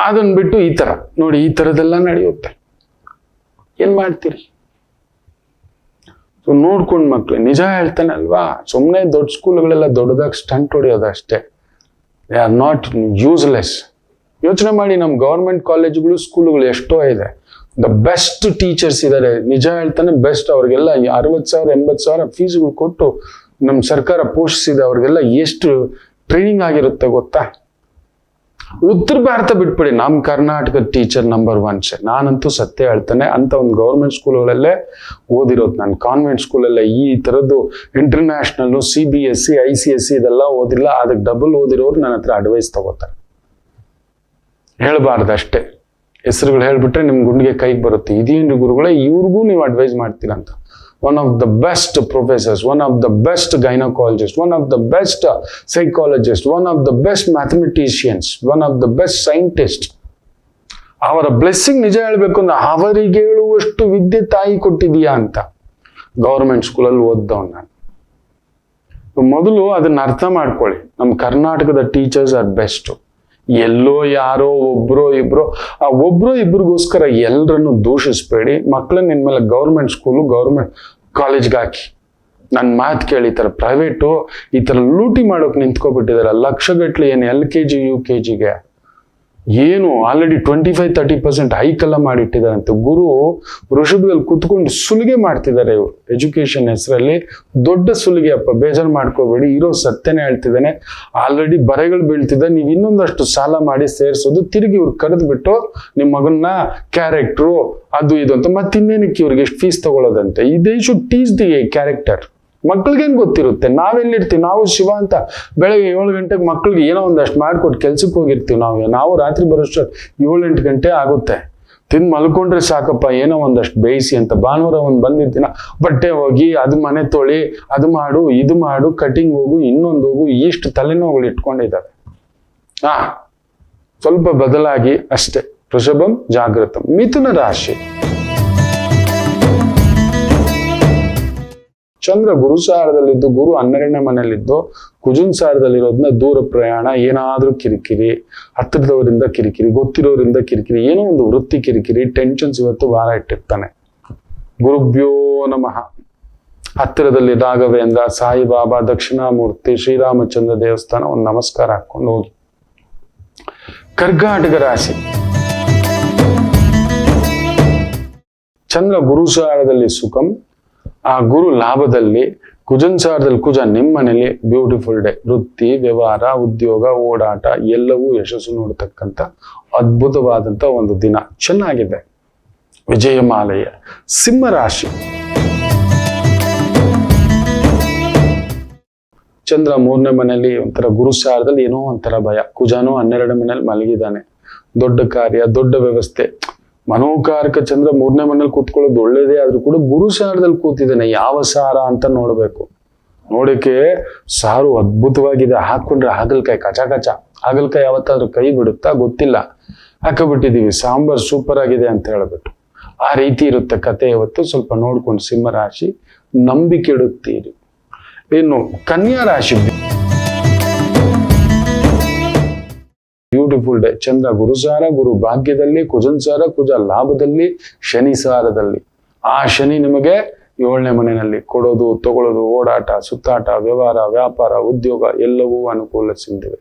ಅದನ್ನ ಬಿಟ್ಟು ಈ ಥರ ನೋಡಿ, ಈ ಥರದ್ದೆಲ್ಲ ನಡೆಯುತ್ತೆ. ಏನ್ ಮಾಡ್ತೀರಿ? ನೋಡ್ಕೊಂಡ್ ಮಕ್ಳು ನಿಜ ಹೇಳ್ತಾನೆ ಅಲ್ವಾ, ಸುಮ್ಮನೆ ದೊಡ್ಡ ಸ್ಕೂಲ್ಗಳೆಲ್ಲ ದೊಡ್ಡದಾಗಿ ಸ್ಟಂಟ್ ಹೊಡಿಯೋದು ಅಷ್ಟೇ. They are not useless. ಯೋಚನೆ ಮಾಡಿ, ನಮ್ಮ ಗೌರ್ಮೆಂಟ್ ಕಾಲೇಜುಗಳು ಸ್ಕೂಲುಗಳು ಎಷ್ಟೋ ಇದೆ, ದ ಬೆಸ್ಟ್ ಟೀಚರ್ಸ್ ಇದ್ದಾರೆ. ನಿಜ ಹೇಳ್ತಾನೆ, ಬೆಸ್ಟ್. ಅವ್ರಿಗೆಲ್ಲ 60,000 80,000 ಫೀಸ್ಗಳು ಕೊಟ್ಟು ನಮ್ಮ ಸರ್ಕಾರ ಪೋಷಿಸಿದೆ. ಅವ್ರಿಗೆಲ್ಲ ಎಷ್ಟು ಟ್ರೈನಿಂಗ್ ಆಗಿರುತ್ತೆ ಗೊತ್ತಾ. ಉತ್ತರ ಭಾರತ ಬಿಟ್ಬಿಡಿ, ನಮ್ಮ ಕರ್ನಾಟಕದ ಟೀಚರ್ ನಂಬರ್ 1. ನಾನಂತೂ ಸತ್ಯ ಹೇಳ್ತಾನೆ, ಅಂತ ಒಂದು ಗೌರ್ಮೆಂಟ್ ಸ್ಕೂಲ್ಗಳಲ್ಲೇ ಓದಿರೋದು. ನಾನು ಕಾನ್ವೆಂಟ್ ಸ್ಕೂಲಲ್ಲೇ ಈ ಥರದ್ದು ಇಂಟರ್ನ್ಯಾಷನಲ್ CBSE ICSE ಇದೆಲ್ಲ ಓದಿಲ್ಲ. ಅದಕ್ಕೆ ಡಬಲ್ ಓದಿರೋರು ನನ್ನ ಹತ್ರ ಅಡ್ವೈಸ್ ತಗೋತಾರೆ. ಹೇಳ್ಬಾರ್ದು ಅಷ್ಟೇ, ಹೆಸರುಗಳು ಹೇಳ್ಬಿಟ್ರೆ ನಿಮ್ ಗುಂಡಿಗೆ ಕೈಗೆ ಬರುತ್ತೆ. ಇದೇನು ಗುರುಗಳೇ, ಇವ್ರಿಗೂ ನೀವು ಅಡ್ವೈಸ್ ಮಾಡ್ತೀರಂತ. One of the best professors, one of the best gynaecologist, one of the best psychologist, one of the best mathematicians, one of the best scientist. ಅವರ ಬ್ಲೆಸ್ಸಿಂಗ್ ನಿಜ ಹೇಳ್ಬೇಕು ಅಂದ್ರೆ ಅವರಿಗೆ ಹೇಳುವಷ್ಟು ವಿದ್ಯೆ ತಾಯಿ ಕೊಟ್ಟಿದೀಯಾ ಅಂತ. ಗೌರ್ಮೆಂಟ್ ಸ್ಕೂಲಲ್ಲಿ ಓದ್ದವ್ ನಾನು. ಮೊದಲು ಅದನ್ನ ಅರ್ಥ ಮಾಡ್ಕೊಳ್ಳಿ, ನಮ್ಮ ಕರ್ನಾಟಕದ ಟೀಚರ್ಸ್ ಆರ್ ಬೆಸ್ಟ್. ಎಲ್ಲೋ ಯಾರೋ ಒಬ್ರೋ ಇಬ್ರಿಗೋಸ್ಕರ ಎಲ್ಲರನ್ನು ದೂಷಿಸ್ಬೇಡಿ. ಮಕ್ಕಳನ್ನ ಇನ್ಮೇಲೆ ಗೌರ್ಮೆಂಟ್ ಸ್ಕೂಲು ಗೌರ್ಮೆಂಟ್ ಕಾಲೇಜ್ಗೆ ಹಾಕಿ. ನನ್ನ ಮಾತು ಕೇಳಿ, ಈ ಥರ ಪ್ರೈವೇಟು ಈ ಥರ ಲೂಟಿ ಮಾಡೋಕೆ ನಿಂತ್ಕೊಬಿಟ್ಟಿದ್ದಾರೆ. ಲಕ್ಷಗಟ್ಲೆ ಏನು LKG UKGಗೆ ಏನು ಆಲ್ರೆಡಿ 25-30% ಹೈಕೆಲ್ಲ ಮಾಡಿಟ್ಟಿದ್ದಾರಂತೆ. ಗುರು ವೃಷಭದಲ್ಲಿ ಕುತ್ಕೊಂಡು ಸುಲಿಗೆ ಮಾಡ್ತಿದ್ದಾರೆ ಇವರು. ಎಜುಕೇಶನ್ ಹೆಸರಲ್ಲಿ ದೊಡ್ಡ ಸುಲಿಗೆ ಅಪ್ಪ, ಬೇಜಾರು ಮಾಡ್ಕೋಬೇಡಿ. ಇರೋ ಸತ್ಯನೇ ಹೇಳ್ತಿದ್ದಾನೆ. ಆಲ್ರೆಡಿ ಬರೆಗಳು ಬೀಳ್ತಿದ್ದ, ನೀವು ಇನ್ನೊಂದಷ್ಟು ಸಾಲ ಮಾಡಿ ಸೇರಿಸೋದು, ತಿರುಗಿ ಇವ್ರು ಕರೆದ್ಬಿಟ್ಟು ನಿಮ್ಮ ಮಗನ್ನ ಕ್ಯಾರೆಕ್ಟ್ರು ಅದು ಇದು ಅಂತ ಮತ್ತಿನ್ನೇನಕ್ಕೆ ಇವ್ರಿಗೆ ಎಷ್ಟು ಫೀಸ್ ತಗೊಳ್ಳೋದಂತೆ. They should teach the character. ಮಕ್ಳಿಗೇನು ಗೊತ್ತಿರುತ್ತೆ. ನಾವೆಲ್ಲಿರ್ತೀವಿ, ನಾವು ಶಿವ ಅಂತ ಬೆಳಗ್ಗೆ 7 ಗಂಟೆಗೆ ಮಕ್ಳಿಗೆ ಏನೋ ಒಂದಷ್ಟು ಮಾಡಿಕೊಟ್ಟು ಕೆಲ್ಸಕ್ಕೆ ಹೋಗಿರ್ತೀವಿ. ನಾವು ರಾತ್ರಿ ಬರೋಷ್ಟು 7-8 ಗಂಟೆ ಆಗುತ್ತೆ. ತಿಂದು ಮಲ್ಕೊಂಡ್ರೆ ಸಾಕಪ್ಪ, ಏನೋ ಒಂದಷ್ಟು ಬೇಯಿಸಿ ಅಂತ. ಭಾನುವಾರ ಒಂದು ಬಂದಿರ್ತೀನ, ಬಟ್ಟೆ ಹೋಗಿ ಅದು ಮನೆ ತೊಳಿ, ಅದು ಮಾಡು ಇದು ಮಾಡು, ಕಟಿಂಗ್ ಹೋಗು ಇನ್ನೊಂದು ಹೋಗು, ಇಷ್ಟು ತಲೆನೋವುಗಳು ಇಟ್ಕೊಂಡಿದ್ದಾವೆ. ಸ್ವಲ್ಪ ಬದಲಾಗಿ ಅಷ್ಟೇ. ವೃಷಭಂ ಜಾಗೃತಂ. ಮಿಥುನ ರಾಶಿ. ಚಂದ್ರ ಗುರು ಸಾರದಲ್ಲಿದ್ದು, ಗುರು 12ನೇ ಮನೆಯಲ್ಲಿದ್ದು, ಕುಜನ್ ಸಾರದಲ್ಲಿರೋದ್ರಿಂದ ದೂರ ಪ್ರಯಾಣ, ಏನಾದ್ರೂ ಕಿರಿಕಿರಿ, ಹತ್ತಿರದವರಿಂದ ಕಿರಿಕಿರಿ, ಗೊತ್ತಿರೋರಿಂದ ಕಿರಿಕಿರಿ, ಏನೋ ಒಂದು ವೃತ್ತಿ ಕಿರಿಕಿರಿ, ಟೆನ್ಷನ್ಸ್ ಇವತ್ತು ವಾರ ಇಟ್ಟಿರ್ತಾನೆ. ಗುರುಭ್ಯೋ ನಮಃ. ಹತ್ತಿರದಲ್ಲಿ ರಾಘವೇಂದ್ರ, ಸಾಯಿಬಾಬಾ, ದಕ್ಷಿಣಾಮೂರ್ತಿ, ಶ್ರೀರಾಮಚಂದ್ರ ದೇವಸ್ಥಾನ ಒಂದು ನಮಸ್ಕಾರ ಹಾಕೊಂಡು ಹೋಗಿ. ಕರ್ಕಾಟಕ ರಾಶಿ. ಚಂದ್ರ ಗುರು ಸಾರದಲ್ಲಿ ಸುಖಂ, ಆ ಗುರು ಲಾಭದಲ್ಲಿ, ಕುಜನ್ ಸಾರದಲ್ಲಿ ಕುಜ ನಿಮ್ಮನೇಲಿ. Beautiful day. ವೃತ್ತಿ, ವ್ಯವಹಾರ, ಉದ್ಯೋಗ, ಓಡಾಟ ಎಲ್ಲವೂ ಯಶಸ್ಸು ನೋಡ್ತಕ್ಕಂಥ ಅದ್ಭುತವಾದಂಥ ಒಂದು ದಿನ. ಚೆನ್ನಾಗಿದೆ. ವಿಜಯಮಾಲಯ. ಸಿಂಹ ರಾಶಿ. ಚಂದ್ರ 3ನೇ ಮನೆಯಲ್ಲಿ ಒಂಥರ ಗುರು ಸಾರದಲ್ಲಿ ಏನೋ ಒಂಥರ ಭಯ. ಕುಜಾನು 12ನೇ ಮನೆಯಲ್ಲಿ ಮಲಗಿದ್ದಾನೆ. ದೊಡ್ಡ ಕಾರ್ಯ, ದೊಡ್ಡ ವ್ಯವಸ್ಥೆ, ಮನೋಕಾರಕ. ಚಂದ್ರ 3ನೇ ಮನೇಲಿ ಕೂತ್ಕೊಳ್ಳೋದು ಒಳ್ಳೇದೇ ಆದ್ರೂ ಕೂಡ ಗುರು ಸಾರದಲ್ಲಿ ಕೂತಿದ್ದಾನೆ. ಯಾವ ಸಾರ ಅಂತ ನೋಡ್ಬೇಕು. ನೋಡಕ್ಕೆ ಸಾರು ಅದ್ಭುತವಾಗಿದೆ. ಹಾಕೊಂಡ್ರೆ ಹಾಗಲ್ಕಾಯಿ ಕಚ ಕಚ. ಹಾಗಲ್ಕಾಯಿ ಯಾವತ್ತಾದ್ರೂ ಕೈ ಬಿಡುತ್ತಾ ಗೊತ್ತಿಲ್ಲ, ಹಾಕಬಿಟ್ಟಿದೀವಿ. ಸಾಂಬಾರ್ ಸೂಪರ್ ಆಗಿದೆ ಅಂತ ಹೇಳ್ಬಿಟ್ಟು. ಆ ರೀತಿ ಇರುತ್ತೆ ಕತೆ. ಇವತ್ತು ಸ್ವಲ್ಪ ನೋಡ್ಕೊಂಡು ಸಿಂಹರಾಶಿ ನಂಬಿಕೆ ಇಡುತ್ತೀರಿ. ಇನ್ನು ಕನ್ಯಾ ರಾಶಿ. Beautiful day. ಚಂದ್ರ ಗುರುಸಾರ, ಗುರು ಭಾಗ್ಯದಲ್ಲಿ, ಕುಜನ್ ಸಾರ, ಕುಜ ಲಾಭದಲ್ಲಿ, ಶನಿ ಸಾರದಲ್ಲಿ. ಆ ಶನಿ ನಿಮಗೆ 7ನೇ ಮನೆಯಲ್ಲಿ. ಕೊಡೋದು, ತಗೊಳ್ಳೋದು, ಓಡಾಟ, ಸುತ್ತಾಟ, ವ್ಯವಹಾರ, ವ್ಯಾಪಾರ, ಉದ್ಯೋಗ ಎಲ್ಲವೂ ಅನುಕೂಲಿಸಿದ್ದೇವೆ.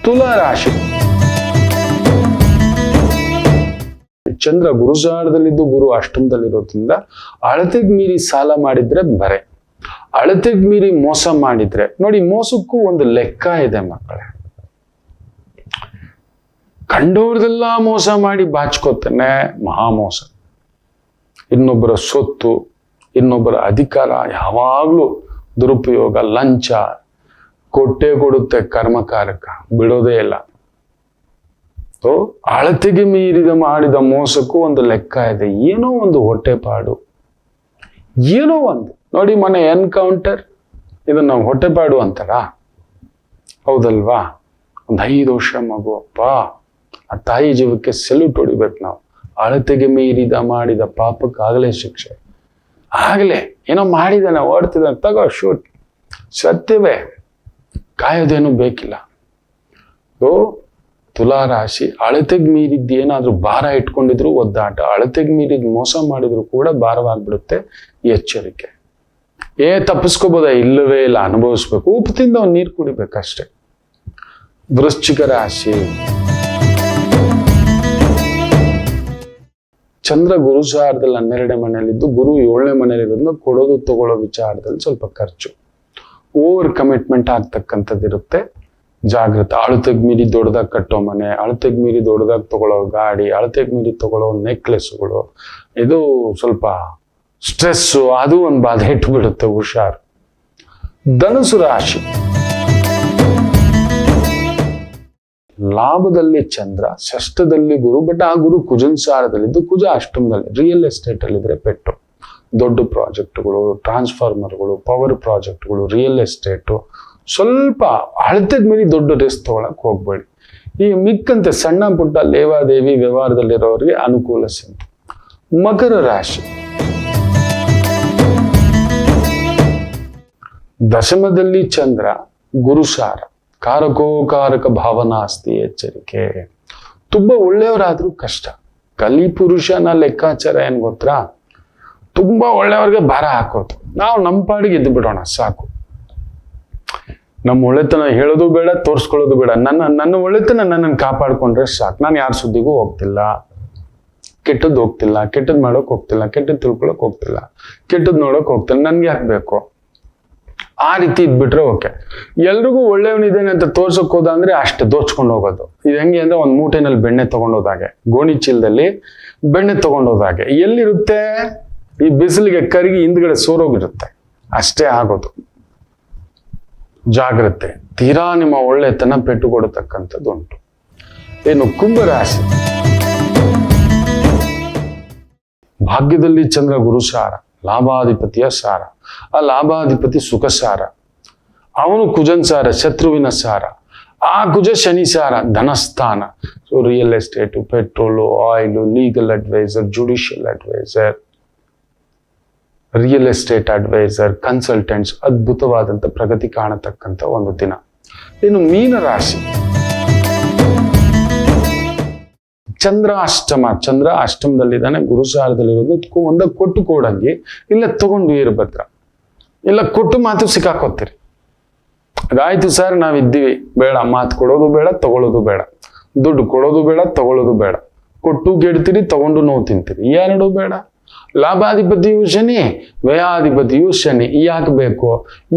ತುಲಾ ರಾಶಿ. ಚಂದ್ರ ಗುರುಸಾರದಲ್ಲಿದ್ದು, ಗುರು ಅಷ್ಟಮದಲ್ಲಿರೋದ್ರಿಂದ ಅಳತೆಗ್ ಮೀರಿ ಸಾಲ ಮಾಡಿದ್ರೆ ಬರೆ, ಅಳತೆಗ್ ಮೀರಿ ಮೋಸ ಮಾಡಿದ್ರೆ ನೋಡಿ. ಮೋಸಕ್ಕೂ ಒಂದು ಲೆಕ್ಕ ಇದೆ ಮಕ್ಕಳೇ. ಕಂಡವ್ರದೆಲ್ಲ ಮೋಸ ಮಾಡಿ ಬಾಚ್ಕೋತಾನೆ, ಮಹಾಮೋಸ. ಇನ್ನೊಬ್ಬರ ಸೊತ್ತು, ಇನ್ನೊಬ್ಬರ ಅಧಿಕಾರ ಯಾವಾಗ್ಲೂ ದುರುಪಯೋಗ, ಲಂಚ ಕೊಟ್ಟೆ ಕೊಡುತ್ತೆ ಕರ್ಮಕಾರಕ, ಬಿಡೋದೇ ಇಲ್ಲ. ಅಳತೆಗೆ ಮೀರಿದ ಮಾಡಿದ ಮೋಸಕ್ಕೂ ಒಂದು ಲೆಕ್ಕ ಇದೆ. ಏನೋ ಒಂದು ಹೊಟ್ಟೆಪಾಡು, ಏನೋ ಒಂದು ನೋಡಿ. ಮೊನ್ನೆ ಎನ್ಕೌಂಟರ್, ಇದನ್ನ ನಾವು ಹೊಟ್ಟೆಪಾಡು ಅಂತಾರ, ಹೌದಲ್ವಾ? ಒಂದು 5 ವರ್ಷ ಮಗು, ಅಪ್ಪ ಆ ತಾಯಿ ಜೀವಕ್ಕೆ ಸೆಲ್ಯೂಟ್ ಹೊಡಿಬೇಕು ನಾವು. ಅಳತೆಗೆ ಮೀರಿದ ಮಾಡಿದ ಪಾಪಕ್ಕೆ ಆಗಲೇ ಶಿಕ್ಷೆ. ಆಗ್ಲೇ ಏನೋ ಮಾಡಿದಾನೆ, ಓಡ್ತಿದ್ದಾನೆ, ತಗೋ ಶೂಟ್. ಸತ್ಯವೇ, ಕಾಯೋದೇನು ಬೇಕಿಲ್ಲ. ತುಲಾ ರಾಶಿ. ಅಳತೆಗೆ ಮೀರಿದ್ದು ಏನಾದ್ರೂ ಭಾರ ಇಟ್ಕೊಂಡಿದ್ರು ಒದ್ದಾಟ, ಅಳತೆಗೆ ಮೀರಿದ್ ಮೋಸ ಮಾಡಿದ್ರು ಕೂಡ ಭಾರವಾಗ್ಬಿಡುತ್ತೆ. ಎಚ್ಚರಿಕೆ. ತಪ್ಪಿಸ್ಕೋಬೋದ? ಇಲ್ಲವೇ ಇಲ್ಲ, ಅನುಭವಿಸ್ಬೇಕು. ಉಪ್ಪು ತಿಂದ ಒಂದು ನೀರು ಕುಡಿಬೇಕಷ್ಟೆ. ವೃಶ್ಚಿಕ ರಾಶಿ. ಚಂದ್ರ ಗುರು ಸಾರದಲ್ಲಿ 12ನೇ ಮನೆಯಲ್ಲಿದ್ದು, ಗುರು 7ನೇ ಮನೆಯಲ್ಲಿರೋದ್ರಿಂದ ಕೊಡೋದು ತಗೊಳ್ಳೋ ವಿಚಾರದಲ್ಲಿ ಸ್ವಲ್ಪ ಖರ್ಚು, ಓವರ್ ಕಮಿಟ್ಮೆಂಟ್ ಆಗ್ತಕ್ಕಂಥದ್ದು ಇರುತ್ತೆ. ಜಾಗೃತ. ಅಳತೆಗ್ ಮೀರಿ ದೊಡ್ಡದಾಗಿ ಕಟ್ಟೋ ಮನೆ, ಅಳತೆಗ್ ಮೀರಿ ದೊಡ್ಡದಾಗಿ ತಗೊಳ್ಳೋ ಗಾಡಿ, ಅಳತೆಗ್ ಮೀರಿ ತಗೊಳ್ಳೋ ನೆಕ್ಲೆಸ್ಗಳು, ಇದು ಸ್ವಲ್ಪ ಸ್ಟ್ರೆಸ್ಸು, ಅದು ಒಂದು ಬಾಧೆ ಇಟ್ಬಿಡುತ್ತೆ. ಹುಷಾರು. ಧನುಸು ರಾಶಿ. ಲಾಭದಲ್ಲಿ ಚಂದ್ರ, ಷಷ್ಠದಲ್ಲಿ ಗುರು, ಬಟ್ ಆ ಗುರು ಕುಜನ್ ಸಾರದಲ್ಲಿದ್ದು, ಕುಜ ಅಷ್ಟಮದಲ್ಲಿ. ರಿಯಲ್ ಎಸ್ಟೇಟ್ ಅಲ್ಲಿದ್ರೆ ಪೆಟ್ಟು. ದೊಡ್ಡ ಪ್ರಾಜೆಕ್ಟ್ಗಳು, ಟ್ರಾನ್ಸ್ಫಾರ್ಮರ್ಗಳು, ಪವರ್ ಪ್ರಾಜೆಕ್ಟ್ಗಳು, ರಿಯಲ್ ಎಸ್ಟೇಟು, ಸ್ವಲ್ಪ ಅಳತೆದ ಮೇಲೆ ದೊಡ್ಡ ರಿಸ್ಕ್ ತಗೊಳಕ್ ಹೋಗ್ಬೇಡಿ. ಈ ಮಿಕ್ಕಂತೆ ಸಣ್ಣ ಪುಟ್ಟ ಲೇವಾದೇವಿ ವ್ಯವಹಾರದಲ್ಲಿರೋರಿಗೆ ಅನುಕೂಲ ಸಿಂಧು. ಮಕರ ರಾಶಿ. ದಶಮದಲ್ಲಿ ಚಂದ್ರ, ಗುರುಸಾರ, ಕಾರಕ ಭಾವನಾಸ್ತಿ, ಎಚ್ಚರಿಕೆ. ತುಂಬಾ ಒಳ್ಳೆಯವರಾದ್ರೂ ಕಷ್ಟ. ಕಲಿಪುರುಷನ ಲೆಕ್ಕಾಚಾರ ಏನ್ ಗೊತ್ತಾ? ತುಂಬಾ ಒಳ್ಳೆಯವ್ರಿಗೆ ಭಾರ ಹಾಕೋದು. ನಾವು ನಮ್ಮ ಪಾಡಿಗೆ ಇದ್ದು ಬಿಡೋಣ ಸಾಕು. ನಮ್ಮ ಒಳ್ಳೆತನ ಹೇಳೋದು ಬೇಡ, ತೋರಿಸ್ಕೊಳ್ಳೋದು ಬೇಡ. ನನ್ನ ಒಳ್ಳೆತನ ನನ್ನನ್ನು ಕಾಪಾಡ್ಕೊಂಡ್ರೆ ಸಾಕು. ನಾನು ಯಾರ ಸುದ್ದಿಗೂ ಹೋಗ್ತಿಲ್ಲ, ಕೆಟ್ಟದ್ದು ಹೋಗ್ತಿಲ್ಲ, ಕೆಟ್ಟದ್ದು ಮಾಡೋಕ್ ಹೋಗ್ತಿಲ್ಲ, ಕೆಟ್ಟದ್ದು ತಿಳ್ಕೊಳಕ್ ಹೋಗ್ತಿಲ್ಲ, ಕೆಟ್ಟದ್ದು ನೋಡಕ್ ಹೋಗ್ತಿಲ್ಲ. ನನ್ಗೆ ಯಾಕೆ ಬೇಕು? ಆ ರೀತಿ ಇದ್ಬಿಟ್ರೆ ಓಕೆ. ಎಲ್ರಿಗೂ ಒಳ್ಳೆಯವನಿದ್ದೇನೆ ಅಂತ ತೋರ್ಸಕ್ ಹೋದ ಅಂದ್ರೆ ಅಷ್ಟೇ ದೋಚ್ಕೊಂಡು ಹೋಗೋದು. ಇದು ಹೆಂಗೆ ಅಂದ್ರೆ ಒಂದು ಮೂಟೆನಲ್ಲಿ ಬೆಣ್ಣೆ ತಗೊಂಡೋದಾಗೆ, ಗೋಣಿ ಚೀಲದಲ್ಲಿ ಬೆಣ್ಣೆ ತಗೊಂಡೋದಾಗೆ. ಎಲ್ಲಿರುತ್ತೆ? ಈ ಬಿಸಿಲಿಗೆ ಕರಗಿ ಹಿಂದ್ಗಡೆ ಸೋರೋಗಿರುತ್ತೆ. ಅಷ್ಟೇ ಆಗೋದು. ಜಾಗ್ರತೆ. ತೀರಾ ನಿಮ್ಮ ಒಳ್ಳೆತನ ಪೆಟ್ಟು ಕೊಡತಕ್ಕಂಥದ್ದು ಉಂಟು. ಏನು ಕುಂಭರಾಶಿ. ಭಾಗ್ಯದಲ್ಲಿ ಚಂದ್ರ ಗುರುಸಾರ, ಲಾಭಾಧಿಪತಿಯ ಸಾರ. ಆ ಲಾಭಾಧಿಪತಿ ಸುಖ ಸಾರ, ಅವನು ಕುಜನ್ ಸಾರ, ಶತ್ರುವಿನ ಸಾರ. ಆ ಕುಜ ಶನಿ ಸಾರ, ಧನಸ್ಥಾನ. So real estate, petrol, oil, legal advisor, judicial advisor, real estate advisor, consultants, ಅದ್ಭುತವಾದಂಥ ಪ್ರಗತಿ ಕಾಣತಕ್ಕಂಥ ಒಂದು ದಿನ. ಇನ್ನು ಮೀನ ರಾಶಿ. ಚಂದ್ರ ಅಷ್ಟಮದಲ್ಲಿದ್ದಾನೆ, ಗುರುಸಾರದಲ್ಲಿರೋದು. ಒಂದ ಕೊಟ್ಟು ಕೊಡಂಗಿ, ಇಲ್ಲ ತಗೊಂಡು ವೀರಭದ್ರ, ಇಲ್ಲ ಕೊಟ್ಟು ಮಾತು ಸಿಕ್ಕಾಕೋತೀರಿ. ಅದಾಯ್ತು ಸರ್, ನಾವಿದ್ದೀವಿ, ಬೇಡ ಮಾತು ಕೊಡೋದು ಬೇಡ, ತಗೊಳ್ಳೋದು ಬೇಡ, ದುಡ್ಡು ಕೊಡೋದು ಬೇಡ, ತಗೊಳ್ಳೋದು ಬೇಡ. ಕೊಟ್ಟು ಕೆಡ್ತೀರಿ, ತಗೊಂಡು ನೋವು ತಿಂತೀರಿ. ಎರಡು ಬೇಡ. ಲಾಭಾಧಿಪತಿಯು ಶನಿ, ವ್ಯಯಾಧಿಪತಿಯು ಶನಿ. ಯಾಕೆ ಬೇಕು?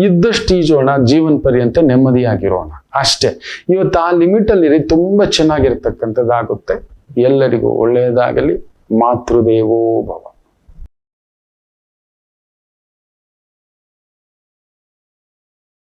ಇದ್ದಷ್ಟು ಈಜೋಣ, ಜೀವನ ಪರ್ಯಂತ ನೆಮ್ಮದಿಯಾಗಿರೋಣ ಅಷ್ಟೇ. ಇವತ್ತು ಆ ಲಿಮಿಟ್ ಅಲ್ಲಿ ತುಂಬಾ ಚೆನ್ನಾಗಿರ್ತಕ್ಕಂಥದ್ದಾಗುತ್ತೆ. ಎಲ್ಲರಿಗೂ ಒಳ್ಳೆಯದಾಗಲಿ. ಮಾತೃದೇವೋ ಭವ.